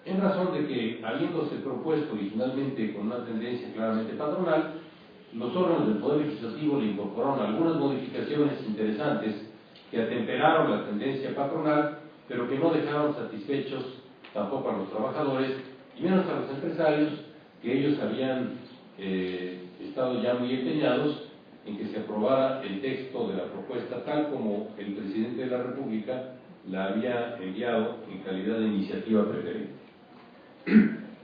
en razón de que, habiéndose propuesto originalmente con una tendencia claramente patronal, los órganos del Poder Legislativo le incorporaron algunas modificaciones interesantes que atemperaron la tendencia patronal, pero que no dejaron satisfechos tampoco a los trabajadores y menos a los empresarios, que ellos habían estado ya muy empeñados en que se aprobara el texto de la propuesta tal como el presidente de la República la había enviado en calidad de iniciativa preferente.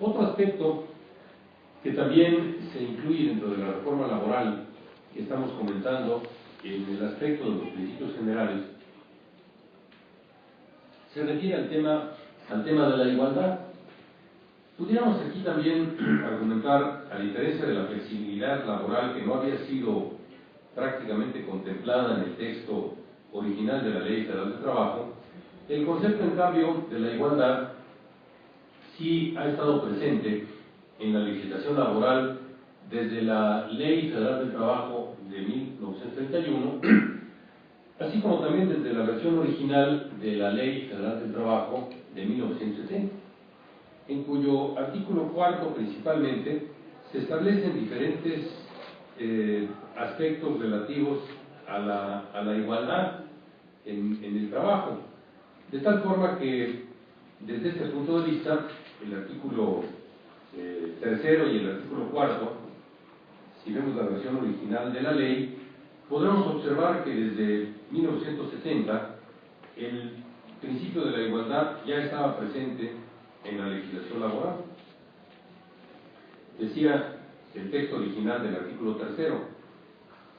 Otro aspecto que también se incluye dentro de la reforma laboral que estamos comentando en el aspecto de los principios generales se refiere al tema de la igualdad. Pudiéramos aquí también argumentar, a diferencia de la flexibilidad laboral que no había sido prácticamente contemplada en el texto original de la Ley Federal de Trabajo, el concepto, en cambio, de la igualdad sí ha estado presente en la legislación laboral desde la Ley Federal del Trabajo de 1931, así como también desde la versión original de la Ley Federal del Trabajo de 1970, en cuyo artículo cuarto principalmente se establecen diferentes aspectos relativos a la igualdad en el trabajo, de tal forma que desde este punto de vista el artículo tercero y el artículo cuarto, si vemos la versión original de la ley, podremos observar que desde 1970 el principio de la igualdad ya estaba presente en la legislación laboral. Decía el texto original del artículo tercero: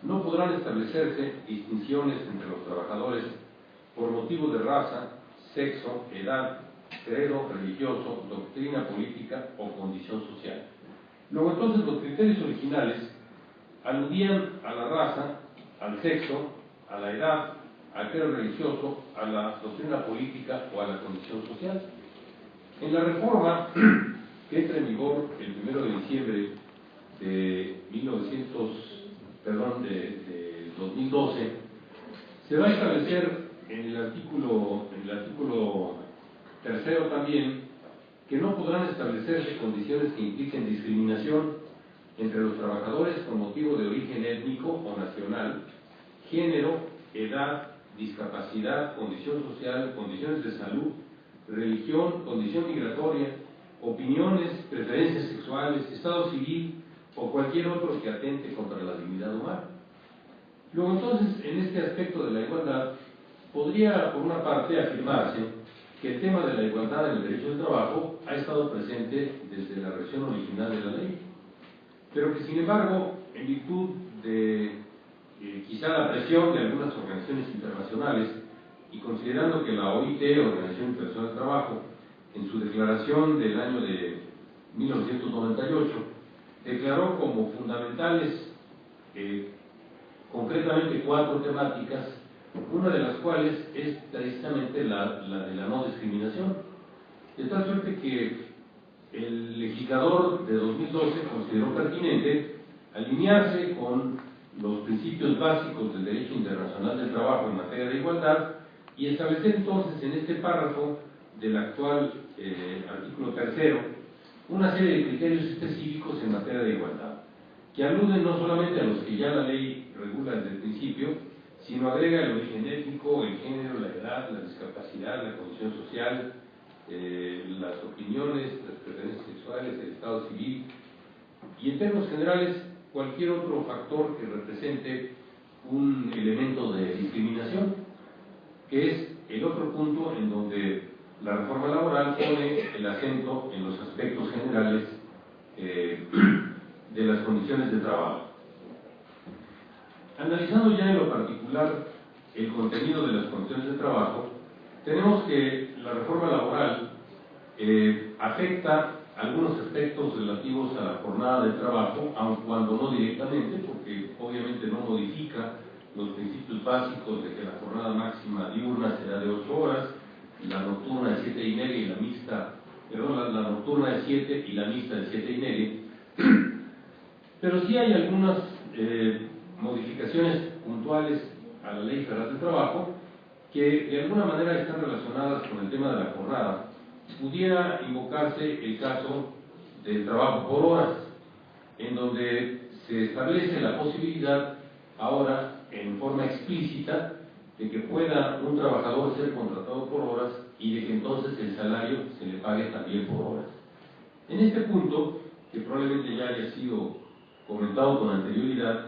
no podrán establecerse distinciones entre los trabajadores por motivo de raza, sexo, edad, credo religioso, doctrina política o condición social. Luego entonces los criterios originales aludían a la raza, al sexo, a la edad, al credo religioso, a la doctrina política o a la condición social. En la reforma que entra en vigor el 1 de diciembre de 2012, se va a establecer en el artículo tercero también que no podrán establecerse condiciones que impliquen discriminación entre los trabajadores con motivo de origen étnico o nacional, género, edad, discapacidad, condición social, condiciones de salud, religión, condición migratoria, opiniones, preferencias sexuales, estado civil o cualquier otro que atente contra la dignidad humana. Luego entonces, en este aspecto de la igualdad, podría por una parte afirmarse que el tema de la igualdad en el derecho del trabajo ha estado presente desde la versión original de la ley, pero que sin embargo, en virtud de quizá la presión de algunas organizaciones internacionales y considerando que la OIT, Organización Internacional del Trabajo, en su declaración del año de 1998, declaró como fundamentales concretamente 4 temáticas, una de las cuales es precisamente la de la no discriminación, de tal suerte que el legislador de 2012 consideró pertinente alinearse con los principios básicos del derecho internacional del trabajo en materia de igualdad y establecer entonces en este párrafo del actual artículo tercero una serie de criterios específicos en materia de igualdad, que aluden no solamente a los que ya la ley regula desde el principio, sino agrega el origen étnico, el género, la edad, la discapacidad, la condición social, las opiniones, las preferencias sexuales, el estado civil y, en términos generales, cualquier otro factor que represente un elemento de discriminación, que es el otro punto en donde la reforma laboral pone el acento en los aspectos generales de las condiciones de trabajo. Analizando ya en lo particular el contenido de las condiciones de trabajo, tenemos que la reforma laboral afecta algunos aspectos relativos a la jornada de trabajo, aun cuando no directamente, porque obviamente no modifica los principios básicos de que la jornada máxima diurna será de 8 horas, la nocturna de 7:30 y la mixta, la nocturna de 7 y la mixta de 7:30, pero sí hay algunas modificaciones puntuales a la Ley Federal del Trabajo que de alguna manera están relacionadas con el tema de la jornada. Pudiera invocarse el caso del trabajo por horas, en donde se establece la posibilidad ahora en forma explícita de que pueda un trabajador ser contratado por horas y de que entonces el salario se le pague también por horas. En este punto, que probablemente ya haya sido comentado con anterioridad,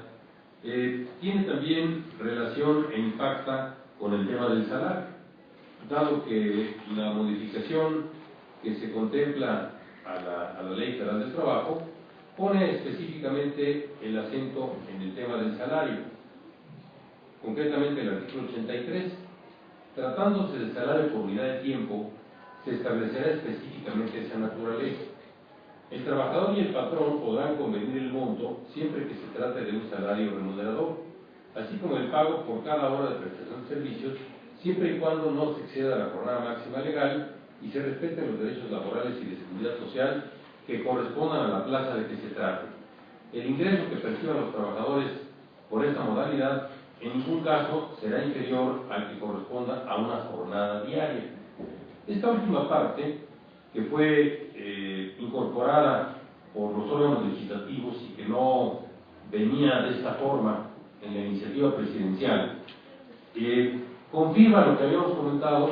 tiene también relación e impacta con el tema del salario, dado que la modificación que se contempla a la Ley Federal del Trabajo pone específicamente el acento en el tema del salario, concretamente el artículo 83. Tratándose del salario por unidad de tiempo, se establecerá específicamente esa naturaleza. El trabajador y el patrón podrán convenir el monto siempre que se trate de un salario remunerador, así como el pago por cada hora de prestación de servicios, siempre y cuando no se exceda la jornada máxima legal y se respeten los derechos laborales y de seguridad social que correspondan a la plaza de que se trate. El ingreso que perciban los trabajadores por esta modalidad en ningún caso será inferior al que corresponda a una jornada diaria. Esta última parte, que fue incorporada por los órganos legislativos y que no venía de esta forma en la iniciativa presidencial, confirma lo que habíamos comentado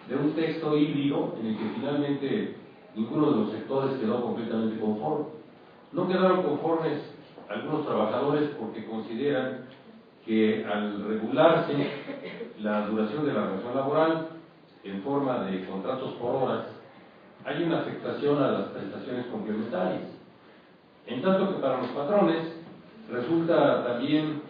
de un texto híbrido en el que finalmente ninguno de los sectores quedó completamente conforme. No quedaron conformes algunos trabajadores porque consideran que al regularse la duración de la relación laboral en forma de contratos por horas, hay una afectación a las prestaciones complementarias. En tanto que para los patrones resulta también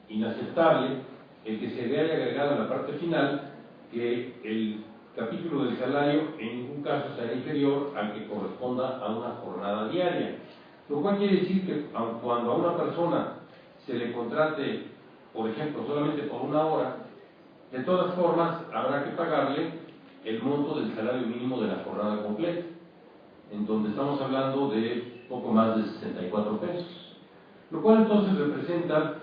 inaceptable el que se vea agregado en la parte final que el capítulo del salario en ningún caso será inferior al que corresponda a una jornada diaria, lo cual quiere decir que aun cuando a una persona se le contrate, por ejemplo, solamente por una hora, de todas formas habrá que pagarle el monto del salario mínimo de la jornada completa, en donde estamos hablando de poco más de 64 pesos, lo cual entonces representa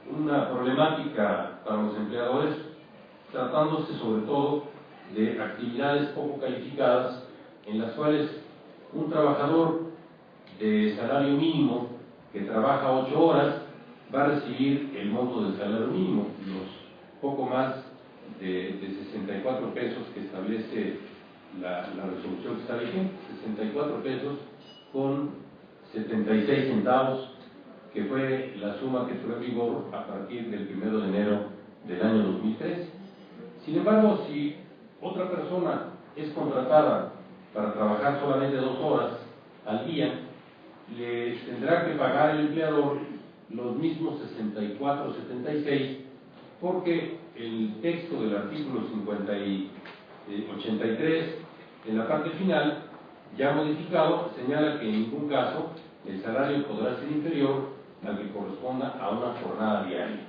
una problemática para los empleadores, tratándose sobre todo de actividades poco calificadas en las cuales un trabajador de salario mínimo que trabaja 8 horas va a recibir el monto del salario mínimo, los poco más de 64 pesos que establece la resolución que está vigente, 64 pesos con 76 centavos, que fue la suma que entró en vigor a partir del 1 de enero del año 2013. Sin embargo, si otra persona es contratada para trabajar solamente 2 horas al día, le tendrá que pagar el empleador los mismos 64.76, porque el texto del artículo 83 en la parte final, ya modificado, señala que en ningún caso el salario podrá ser inferior al que corresponda a una jornada diaria,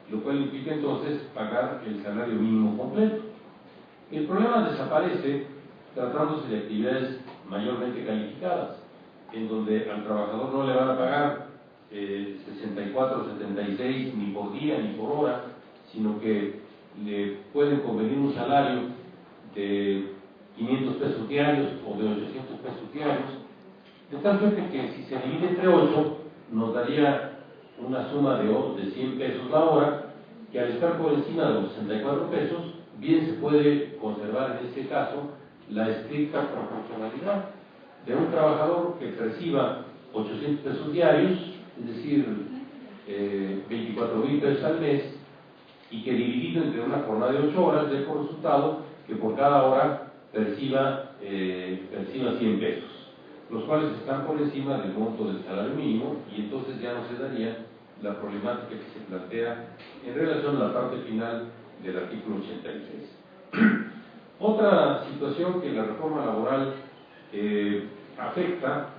lo cual implica entonces pagar el salario mínimo completo. El problema desaparece tratándose de actividades mayormente calificadas, en donde al trabajador no le van a pagar 64.76 ni por día ni por hora, sino que le pueden convenir un salario de 500 pesos diarios o de 800 pesos diarios, de tal suerte que si se divide entre 8 nos daría una suma de 100 pesos la hora, que al estar por encima de los 64 pesos bien se puede conservar en este caso la estricta proporcionalidad de un trabajador que perciba 800 pesos diarios, es decir, 24,000 pesos al mes, y que dividido entre una jornada de 8 horas dé por resultado que por cada hora perciba 100 pesos, los cuales están por encima del monto del salario mínimo, y entonces ya no se daría la problemática que se plantea en relación a la parte final del artículo 86. Otra situación que la reforma laboral afecta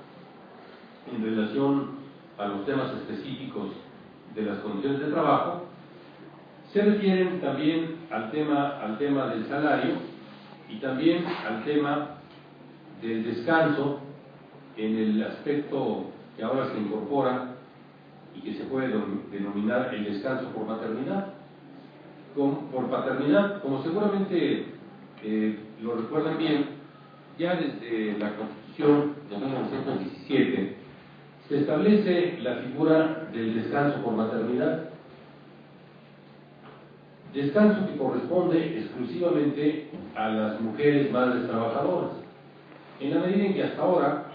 en relación a los temas específicos de las condiciones de trabajo se refieren también al tema del salario y también al tema del descanso en el aspecto que ahora se incorpora y que se puede denominar el descanso por paternidad. Por paternidad, como seguramente lo recuerdan bien, ya desde la Constitución de 1917 se establece la figura del descanso por maternidad, descanso que corresponde exclusivamente a las mujeres madres trabajadoras, en la medida en que hasta ahora,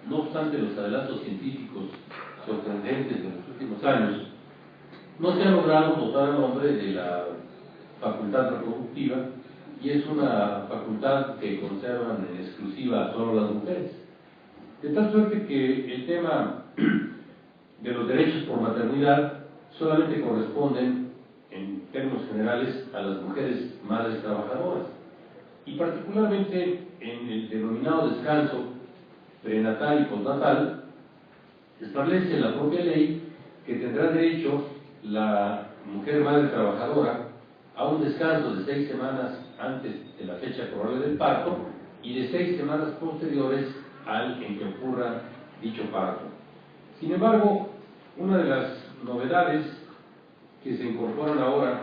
no obstante los adelantos científicos sorprendentes de los últimos años, no se ha logrado dotar al hombre de la facultad reproductiva, y es una facultad que conservan en exclusiva solo las mujeres. De tal suerte que el tema de los derechos por maternidad solamente corresponden, en términos generales, a las mujeres madres trabajadoras, y particularmente en el denominado descanso prenatal y postnatal, establece la propia ley que tendrá derecho la mujer madre trabajadora a un descanso de 6 semanas antes de la fecha probable del parto y de 6 semanas posteriores al en que ocurra dicho parto. Sin embargo, una de las novedades que se incorporan ahora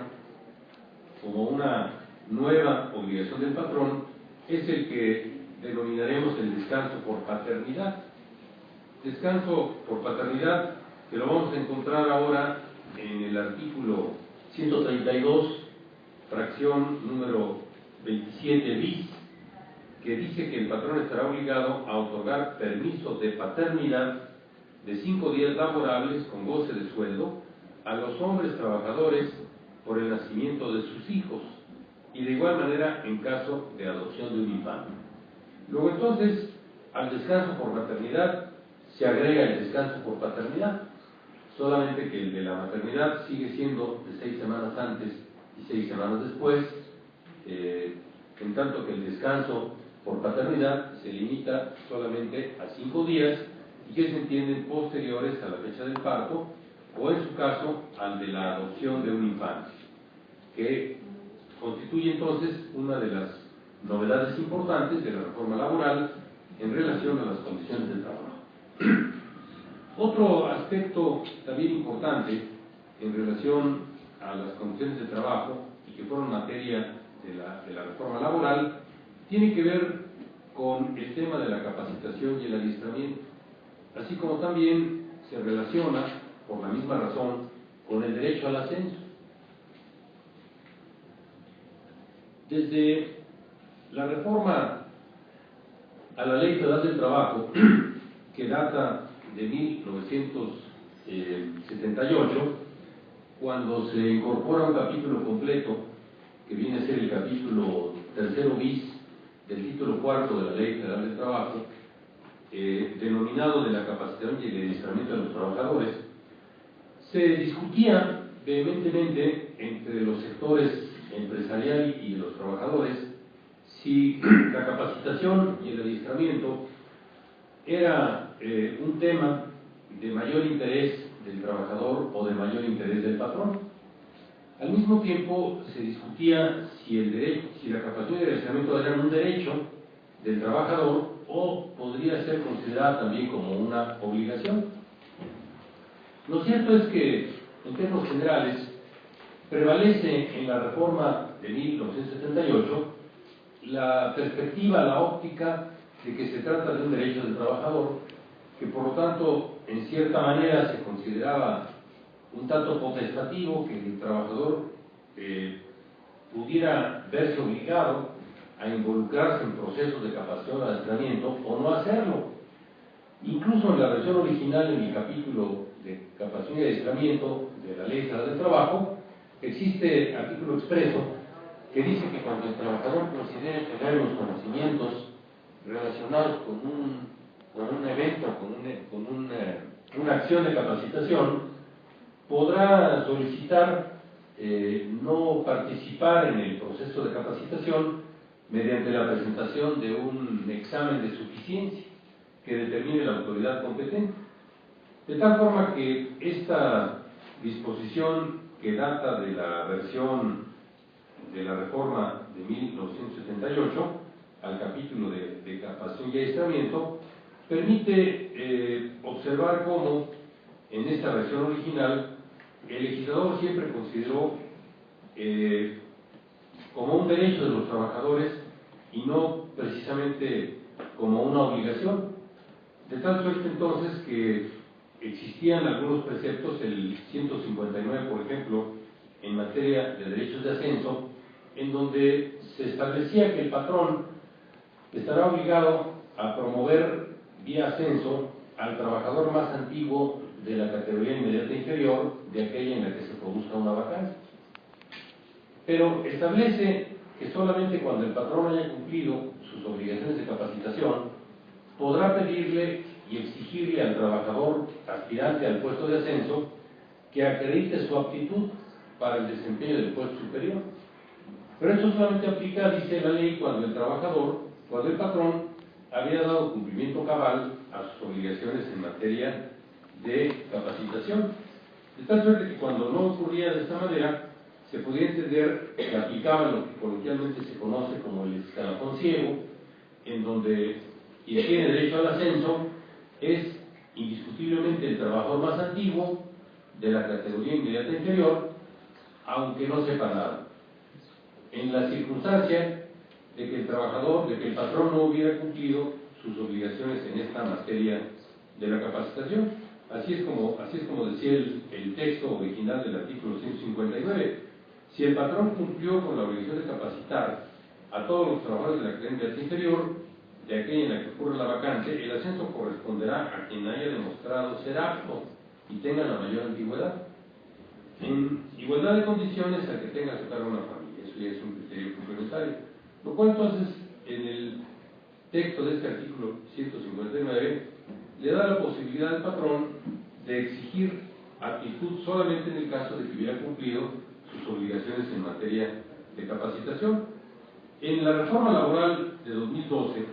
como una nueva obligación del patrón es el que denominaremos el descanso por paternidad. Descanso por paternidad que lo vamos a encontrar ahora en el artículo 132, fracción número 27 bis, que dice que el patrón estará obligado a otorgar permiso de paternidad de 5 días laborables con goce de sueldo a los hombres trabajadores por el nacimiento de sus hijos, y de igual manera en caso de adopción de un infante. Luego entonces, al descanso por maternidad se agrega el descanso por paternidad, solamente que el de la maternidad sigue siendo de 6 semanas antes y 6 semanas después, en tanto que el descanso por paternidad se limita solamente a 5 días y que se entienden posteriores a la fecha del parto, o en su caso al de la adopción de un infante, que constituye entonces una de las novedades importantes de la reforma laboral en relación a las condiciones de trabajo. Otro aspecto también importante en relación a las condiciones de trabajo y que fueron materia de la reforma laboral tiene que ver con el tema de la capacitación y el adiestramiento, así como también se relaciona, por la misma razón, con el derecho al ascenso. Desde la reforma a la Ley Federal del Trabajo, que data de 1978, cuando se incorpora un capítulo completo, que viene a ser el capítulo 3 bis del título 4 de la Ley Federal del Trabajo, denominado de la capacitación y el adiestramiento de los trabajadores, se discutía vehementemente entre los sectores empresarial y de los trabajadores si la capacitación y el adiestramiento era un tema de mayor interés del trabajador o de mayor interés del patrón. Al mismo tiempo se discutía si la capacitación y el adiestramiento eran un derecho del trabajador o podría ser considerada también como una obligación. Lo cierto es que, en términos generales, prevalece en la reforma de 1978 la perspectiva, la óptica de que se trata de un derecho del trabajador, que por lo tanto en cierta manera se consideraba un tanto potestativo, que el trabajador pudiera verse obligado a involucrarse en procesos de capacitación o adiestramiento o no hacerlo. Incluso en la versión original, en el capítulo de capacitación y adiestramiento de la Ley Federal del Trabajo, existe artículo expreso que dice que cuando el trabajador considere tener los conocimientos relacionados con un evento, con una acción de capacitación, podrá solicitar no participar en el proceso de capacitación mediante la presentación de un examen de suficiencia que determine la autoridad competente. De tal forma que esta disposición, que data de la versión de la reforma de 1978 al capítulo de capacitación y adiestramiento, permite observar cómo en esta versión original el legislador siempre consideró como un derecho de los trabajadores y no precisamente como una obligación. De tal suerte entonces que existían algunos preceptos, el 159 por ejemplo, en materia de derechos de ascenso, en donde se establecía que el patrón estará obligado a promover vía ascenso al trabajador más antiguo de la categoría inmediata inferior de aquella en la que se produzca una vacancia. Pero establece que solamente cuando el patrón haya cumplido sus obligaciones de capacitación, podrá pedirle y exigirle al trabajador aspirante al puesto de ascenso que acredite su aptitud para el desempeño del puesto superior. Pero esto solamente aplica, dice la ley, cuando el patrón había dado cumplimiento cabal a sus obligaciones en materia de capacitación. De tal suerte que cuando no ocurría de esta manera, se podía entender que aplicaba lo que coloquialmente se conoce como el escalafón ciego, en donde quien tiene derecho al ascenso es indiscutiblemente el trabajador más antiguo de la categoría inmediata inferior, aunque no sepa nada. En la circunstancia de que el patrón no hubiera cumplido sus obligaciones en esta materia de la capacitación. Así es como decía el texto original del artículo 159. Si el patrón cumplió con la obligación de capacitar a todos los trabajadores de la categoría inmediata inferior, de aquella en la que ocurre la vacante, el ascenso corresponderá a quien haya demostrado ser apto y tenga la mayor antigüedad, en igualdad de condiciones al que tenga a su cargo una familia. Eso ya es un criterio complementario. Lo cual entonces, en el texto de este artículo 159, le da la posibilidad al patrón de exigir aptitud solamente en el caso de que hubiera cumplido sus obligaciones en materia de capacitación. En la reforma laboral de 2012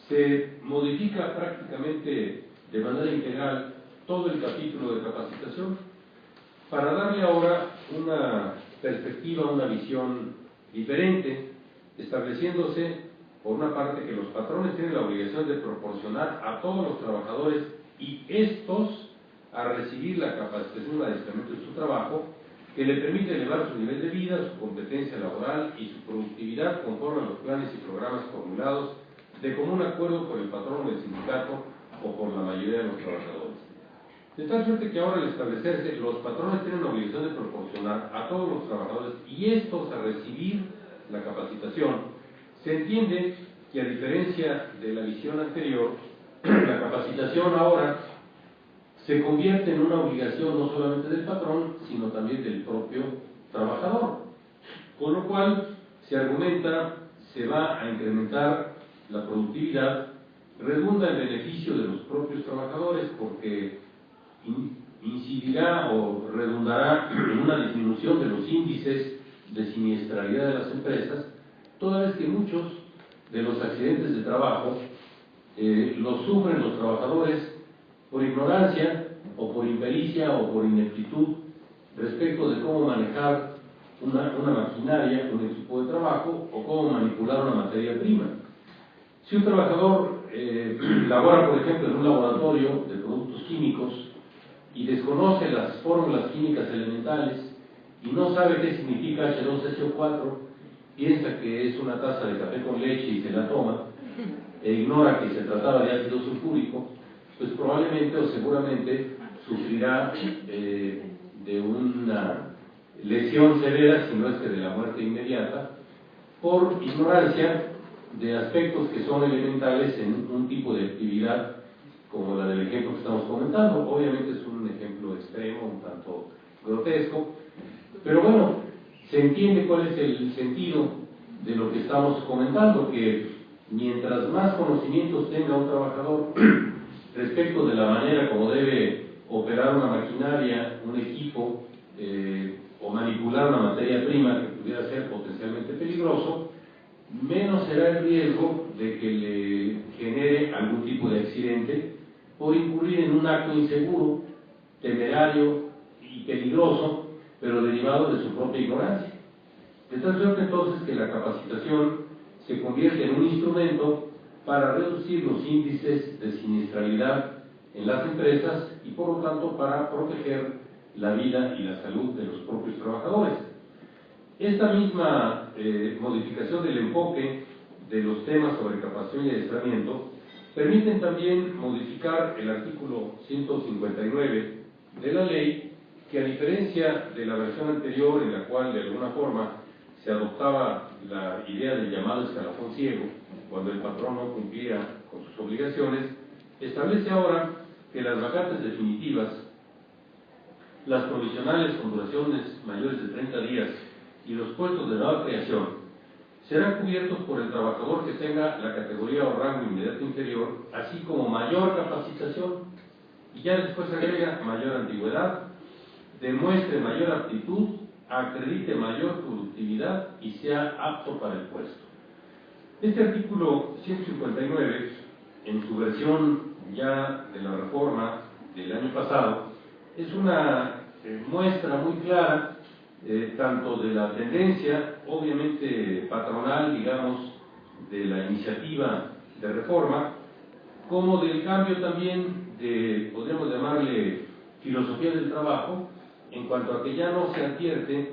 se modifica prácticamente de manera integral todo el capítulo de capacitación para darle ahora una perspectiva, una visión diferente, estableciéndose por una parte que los patrones tienen la obligación de proporcionar a todos los trabajadores y estos a recibir la capacitación y adiestramiento de su trabajo que le permite elevar su nivel de vida, su competencia laboral y su productividad conforme a los planes y programas formulados de común acuerdo por el patrón del sindicato o por la mayoría de los trabajadores. De tal suerte que ahora al establecerse, los patrones tienen la obligación de proporcionar a todos los trabajadores y estos a recibir la capacitación. Se entiende que a diferencia de la visión anterior, la capacitación ahora se convierte en una obligación no solamente del patrón, sino también del propio trabajador. Con lo cual, se argumenta, se va a incrementar la productividad, redunda en beneficio de los propios trabajadores porque incidirá o redundará en una disminución de los índices de siniestralidad de las empresas, toda vez que muchos de los accidentes de trabajo los sufren los trabajadores por ignorancia o por impericia o por ineptitud respecto de cómo manejar una maquinaria, un equipo de trabajo o cómo manipular una materia prima. Si un trabajador labora, por ejemplo, en un laboratorio de productos químicos y desconoce las fórmulas químicas elementales y no sabe qué significa H2SO4, piensa que es una taza de café con leche y se la toma, e ignora que se trataba de ácido sulfúrico, pues probablemente o seguramente sufrirá de una lesión severa, si no es que de la muerte inmediata, por ignorancia de aspectos que son elementales en un tipo de actividad como la del ejemplo que estamos comentando. Obviamente es un ejemplo extremo, un tanto grotesco, pero bueno, se entiende cuál es el sentido de lo que estamos comentando, que mientras más conocimientos tenga un trabajador respecto de la manera como debe operar una maquinaria, un equipo, o manipular una materia prima que pudiera ser potencialmente peligroso, menos será el riesgo de que le genere algún tipo de accidente por incurrir en un acto inseguro, temerario y peligroso, pero derivado de su propia ignorancia. De tal suerte entonces que la capacitación se convierte en un instrumento para reducir los índices de siniestralidad en las empresas y por lo tanto para proteger la vida y la salud de los propios trabajadores. Esta misma modificación del enfoque de los temas sobre capacitación y adiestramiento permiten también modificar el artículo 159 de la ley, que a diferencia de la versión anterior en la cual de alguna forma se adoptaba la idea del llamado escalafón ciego, cuando el patrón no cumplía con sus obligaciones, establece ahora que las vacantes definitivas, las provisionales con duraciones mayores de 30 días y los puestos de nueva creación serán cubiertos por el trabajador que tenga la categoría o rango inmediato inferior, así como mayor capacitación, y ya después agrega mayor antigüedad, demuestre mayor aptitud, acredite mayor productividad y sea apto para el puesto. Este artículo 159, en su versión ya de la reforma del año pasado, es una muestra muy clara tanto de la tendencia, obviamente patronal, digamos, de la iniciativa de reforma, como del cambio también de, podríamos llamarle, filosofía del trabajo, en cuanto a que ya no se advierte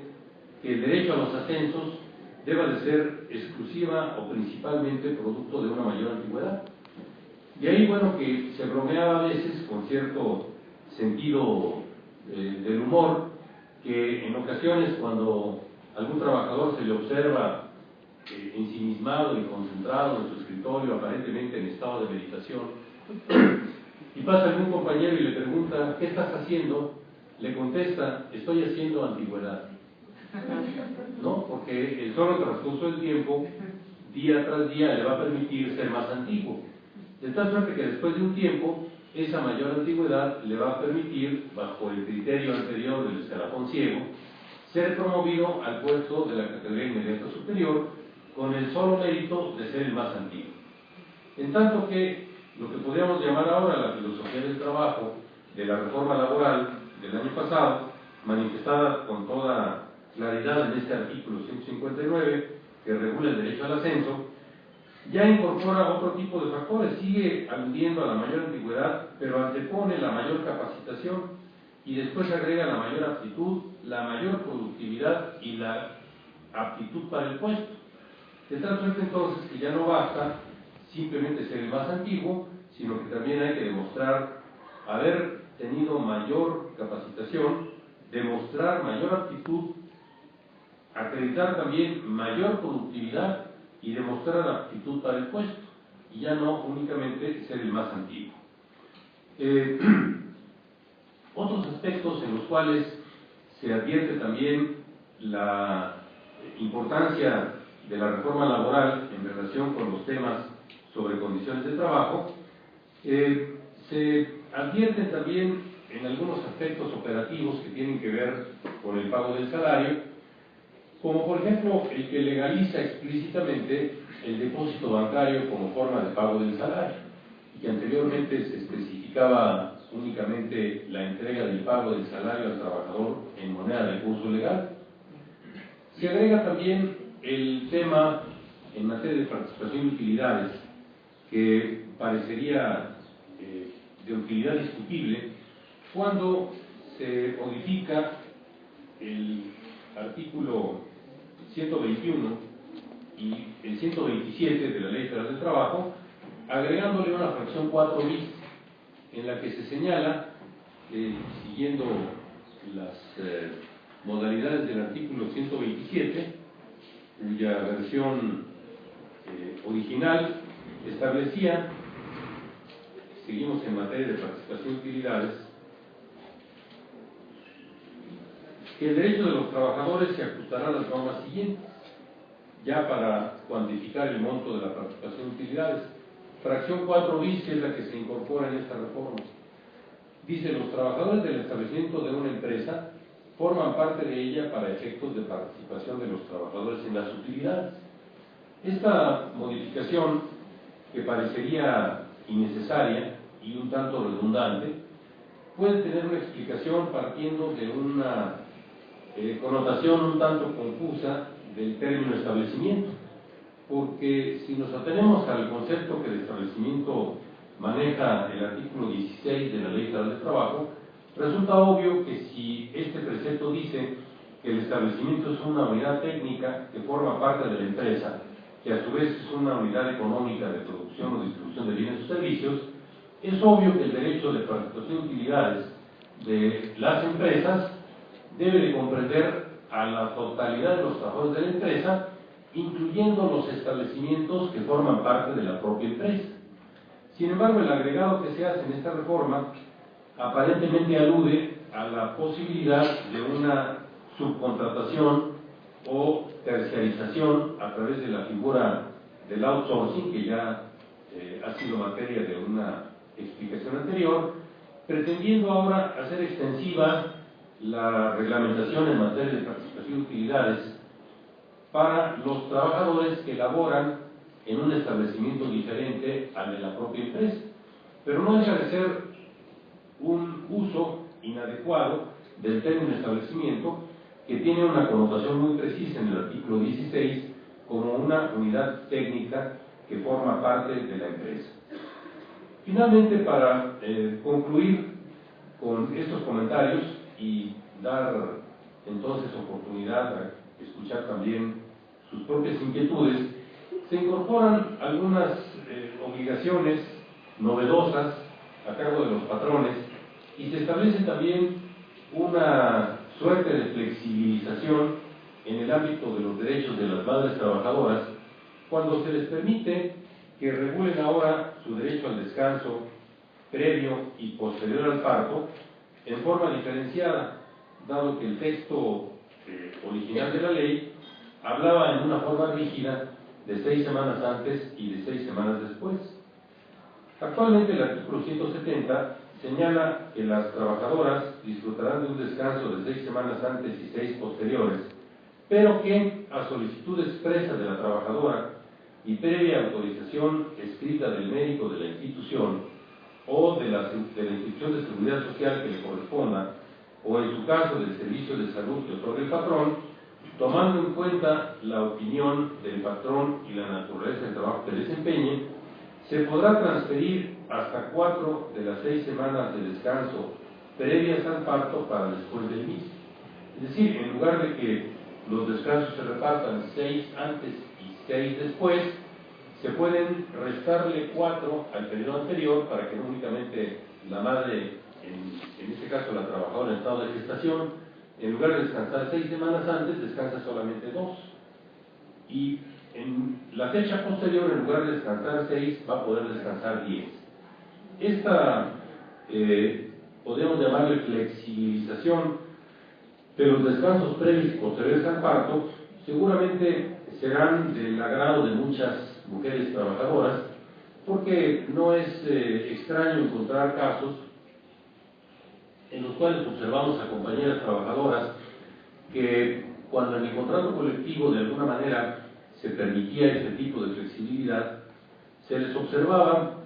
que el derecho a los ascensos deba de ser exclusiva o principalmente producto de una mayor antigüedad. De ahí, bueno, que se bromeaba a veces con cierto sentido del humor, que en ocasiones cuando algún trabajador se le observa ensimismado y concentrado en su escritorio, aparentemente en estado de meditación, y pasa algún compañero y le pregunta, ¿qué estás haciendo?, le contesta, estoy haciendo antigüedad. ¿No? Porque el solo transcurso del tiempo, día tras día, le va a permitir ser más antiguo. De tal suerte que después de un tiempo, esa mayor antigüedad le va a permitir, bajo el criterio anterior del escalafón ciego, ser promovido al puesto de la categoría inmediata superior con el solo mérito de ser el más antiguo. En tanto que lo que podríamos llamar ahora la filosofía del trabajo de la reforma laboral del año pasado, manifestada con toda claridad en este artículo 159 que regula el derecho al ascenso, ya incorpora otro tipo de factores, sigue aludiendo a la mayor antigüedad, pero antepone la mayor capacitación y después agrega la mayor aptitud, la mayor productividad y la aptitud para el puesto. De tal suerte entonces que ya no basta simplemente ser el más antiguo, sino que también hay que demostrar haber tenido mayor capacitación, demostrar mayor aptitud, acreditar también mayor productividad y demostrar aptitud para el puesto, y ya no únicamente ser el más antiguo. Otros aspectos en los cuales se advierte también la importancia de la reforma laboral en relación con los temas sobre condiciones de trabajo, se advierten también en algunos aspectos operativos que tienen que ver con el pago del salario, como por ejemplo el que legaliza explícitamente el depósito bancario como forma de pago del salario, y que anteriormente se especificaba únicamente la entrega del pago del salario al trabajador en moneda de curso legal. Se agrega también el tema en materia de participación y utilidades, que parecería de utilidad discutible cuando se modifica el artículo 121 y el 127 de la Ley Federal del Trabajo, agregándole una fracción 4 bis, en la que se señala, siguiendo las modalidades del artículo 127, cuya versión original establecía, seguimos en materia de participación y utilidades, que el derecho de los trabajadores se ajustará a las normas siguientes, ya para cuantificar el monto de la participación y utilidades. Fracción 4 bis, que es la que se incorpora en esta reforma. Dice: los trabajadores del establecimiento de una empresa forman parte de ella para efectos de participación de los trabajadores en las utilidades. Esta modificación, que parecería innecesaria y un tanto redundante, puede tener una explicación partiendo de una connotación un tanto confusa del término establecimiento, porque si nos atenemos al concepto que el establecimiento maneja el artículo 16 de la Ley Federal del Trabajo, resulta obvio que si este precepto dice que el establecimiento es una unidad técnica que forma parte de la empresa, que a su vez es una unidad económica de producción o distribución de bienes o servicios, es obvio que el derecho de participación de utilidades de las empresas debe de comprender a la totalidad de los trabajadores de la empresa, incluyendo los establecimientos que forman parte de la propia empresa. Sin embargo, el agregado que se hace en esta reforma aparentemente alude a la posibilidad de una subcontratación o terciarización a través de la figura del outsourcing, que ya ha sido materia de una explicación anterior, pretendiendo ahora hacer extensiva la reglamentación en materia de participación y utilidades para los trabajadores que laboran en un establecimiento diferente al de la propia empresa. Pero no deja de ser un uso inadecuado del término establecimiento, que tiene una connotación muy precisa en el artículo 16 como una unidad técnica que forma parte de la empresa. Finalmente, para concluir con estos comentarios y dar entonces oportunidad a escuchar también sus propias inquietudes, se incorporan algunas obligaciones novedosas a cargo de los patrones y se establece también una suerte de flexibilización en el ámbito de los derechos de las madres trabajadoras, cuando se les permite que regulen ahora su derecho al descanso previo y posterior al parto en forma diferenciada, dado que el texto original de la ley hablaba en una forma rígida de 6 semanas antes y de 6 semanas después. Actualmente el artículo 170 señala que las trabajadoras disfrutarán de un descanso de 6 semanas antes y 6 posteriores, pero que, a solicitud expresa de la trabajadora y previa autorización escrita del médico de la institución o de la institución de seguridad social que le corresponda, o en su caso del servicio de salud que otorga el patrón, tomando en cuenta la opinión del patrón y la naturaleza del trabajo que desempeñe, se podrá transferir hasta 4 de las 6 semanas de descanso previas al parto para después del mismo. Es decir, en lugar de que los descansos se repartan 6 antes y 6 después, se pueden restarle 4 al periodo anterior para que no únicamente la madre, en este caso la trabajadora en estado de gestación, en lugar de descansar 6 semanas antes, descansa solamente 2. Y en la fecha posterior, en lugar de descansar 6, va a poder descansar 10. Esta, podríamos llamarle flexibilización de los descansos previos y posteriores al parto, seguramente serán del agrado de muchas mujeres trabajadoras, porque no es extraño encontrar casos en los cuales observamos a compañeras trabajadoras que, cuando en el contrato colectivo de alguna manera se permitía este tipo de flexibilidad, se les observaba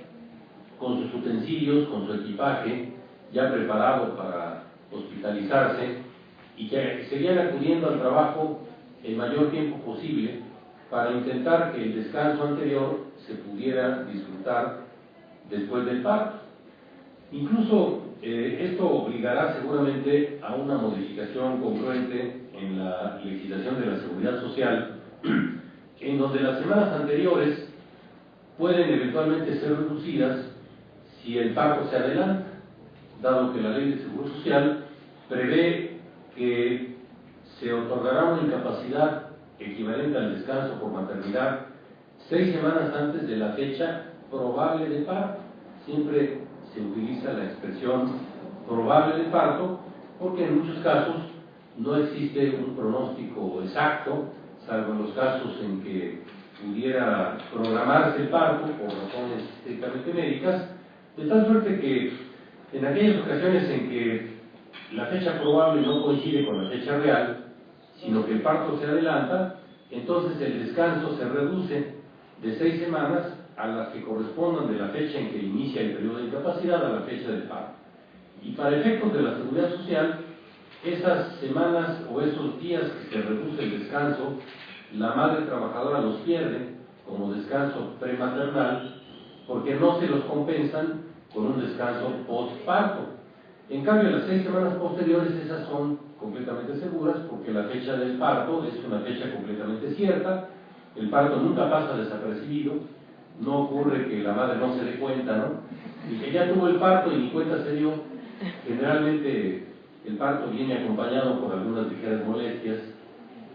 con sus utensilios, con su equipaje ya preparado para hospitalizarse, y que seguían acudiendo al trabajo el mayor tiempo posible para intentar que el descanso anterior se pudiera disfrutar después del parto. Incluso esto obligará seguramente a una modificación congruente en la legislación de la seguridad social, en donde las semanas anteriores pueden eventualmente ser reducidas si el parto se adelanta, dado que la Ley de Seguro Social prevé que se otorgará una incapacidad equivalente al descanso por maternidad 6 semanas antes de la fecha probable de parto. Siempre se utiliza la expresión probable de parto porque en muchos casos no existe un pronóstico exacto, salvo en los casos en que pudiera programarse el parto por razones estrictamente médicas, de tal suerte que en aquellas ocasiones en que la fecha probable no coincide con la fecha real, sino que el parto se adelanta, entonces el descanso se reduce de 6 semanas a las que correspondan de la fecha en que inicia el periodo de incapacidad a la fecha del parto. Y para efectos de la seguridad social, esas semanas o esos días que se reduce el descanso, la madre trabajadora los pierde como descanso prematernal porque no se los compensan con un descanso postparto. En cambio, las 6 semanas posteriores, esas son completamente seguras porque la fecha del parto es una fecha completamente cierta, el parto nunca pasa desapercibido, no ocurre que la madre no se dé cuenta, ¿no? Y que ya tuvo el parto y ni cuenta se dio. Generalmente el parto viene acompañado por algunas ligeras molestias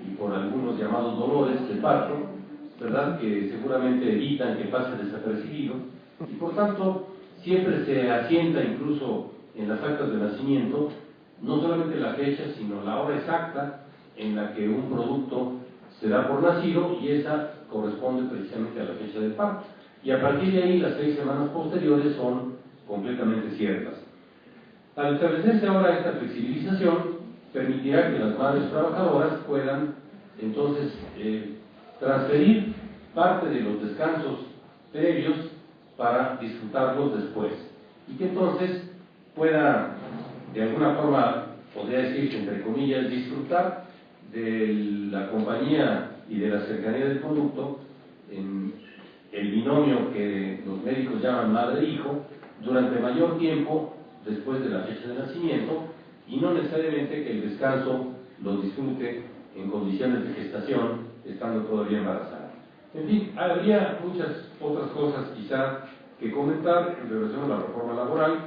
y por algunos llamados dolores de parto, ¿verdad? Que seguramente evitan que pase desapercibido y por tanto siempre se asienta incluso en las actas de nacimiento no solamente la fecha sino la hora exacta en la que un producto se da por nacido y esa corresponde precisamente a la fecha del parto y a partir de ahí las 6 semanas posteriores son completamente ciertas. Al establecerse ahora esta flexibilización permitirá que las madres trabajadoras puedan entonces transferir parte de los descansos previos para disfrutarlos después y que entonces pueda de alguna forma, podría decirse entre comillas, disfrutar de la compañía y de la cercanía del producto en el binomio que los médicos llaman madre-hijo durante mayor tiempo después de la fecha de nacimiento y no necesariamente que el descanso lo disfrute en condiciones de gestación estando todavía embarazada. En fin, habría muchas otras cosas quizá que comentar en relación a la reforma laboral.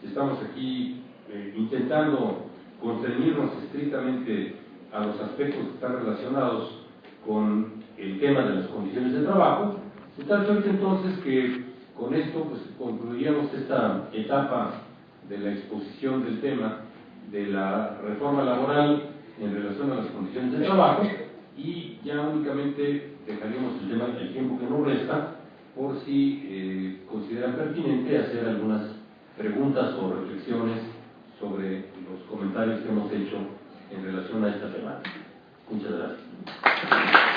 Estamos aquí intentando conceñirnos estrictamente a los aspectos que están relacionados con el tema de las condiciones de trabajo, de tal suerte entonces que con esto pues concluiríamos esta etapa de la exposición del tema de la reforma laboral en relación a las condiciones de trabajo y ya únicamente dejaríamos el tema del tiempo que nos resta por si consideran pertinente hacer algunas preguntas o reflexiones sobre los comentarios que hemos hecho en relación a esta temática. Muchas gracias.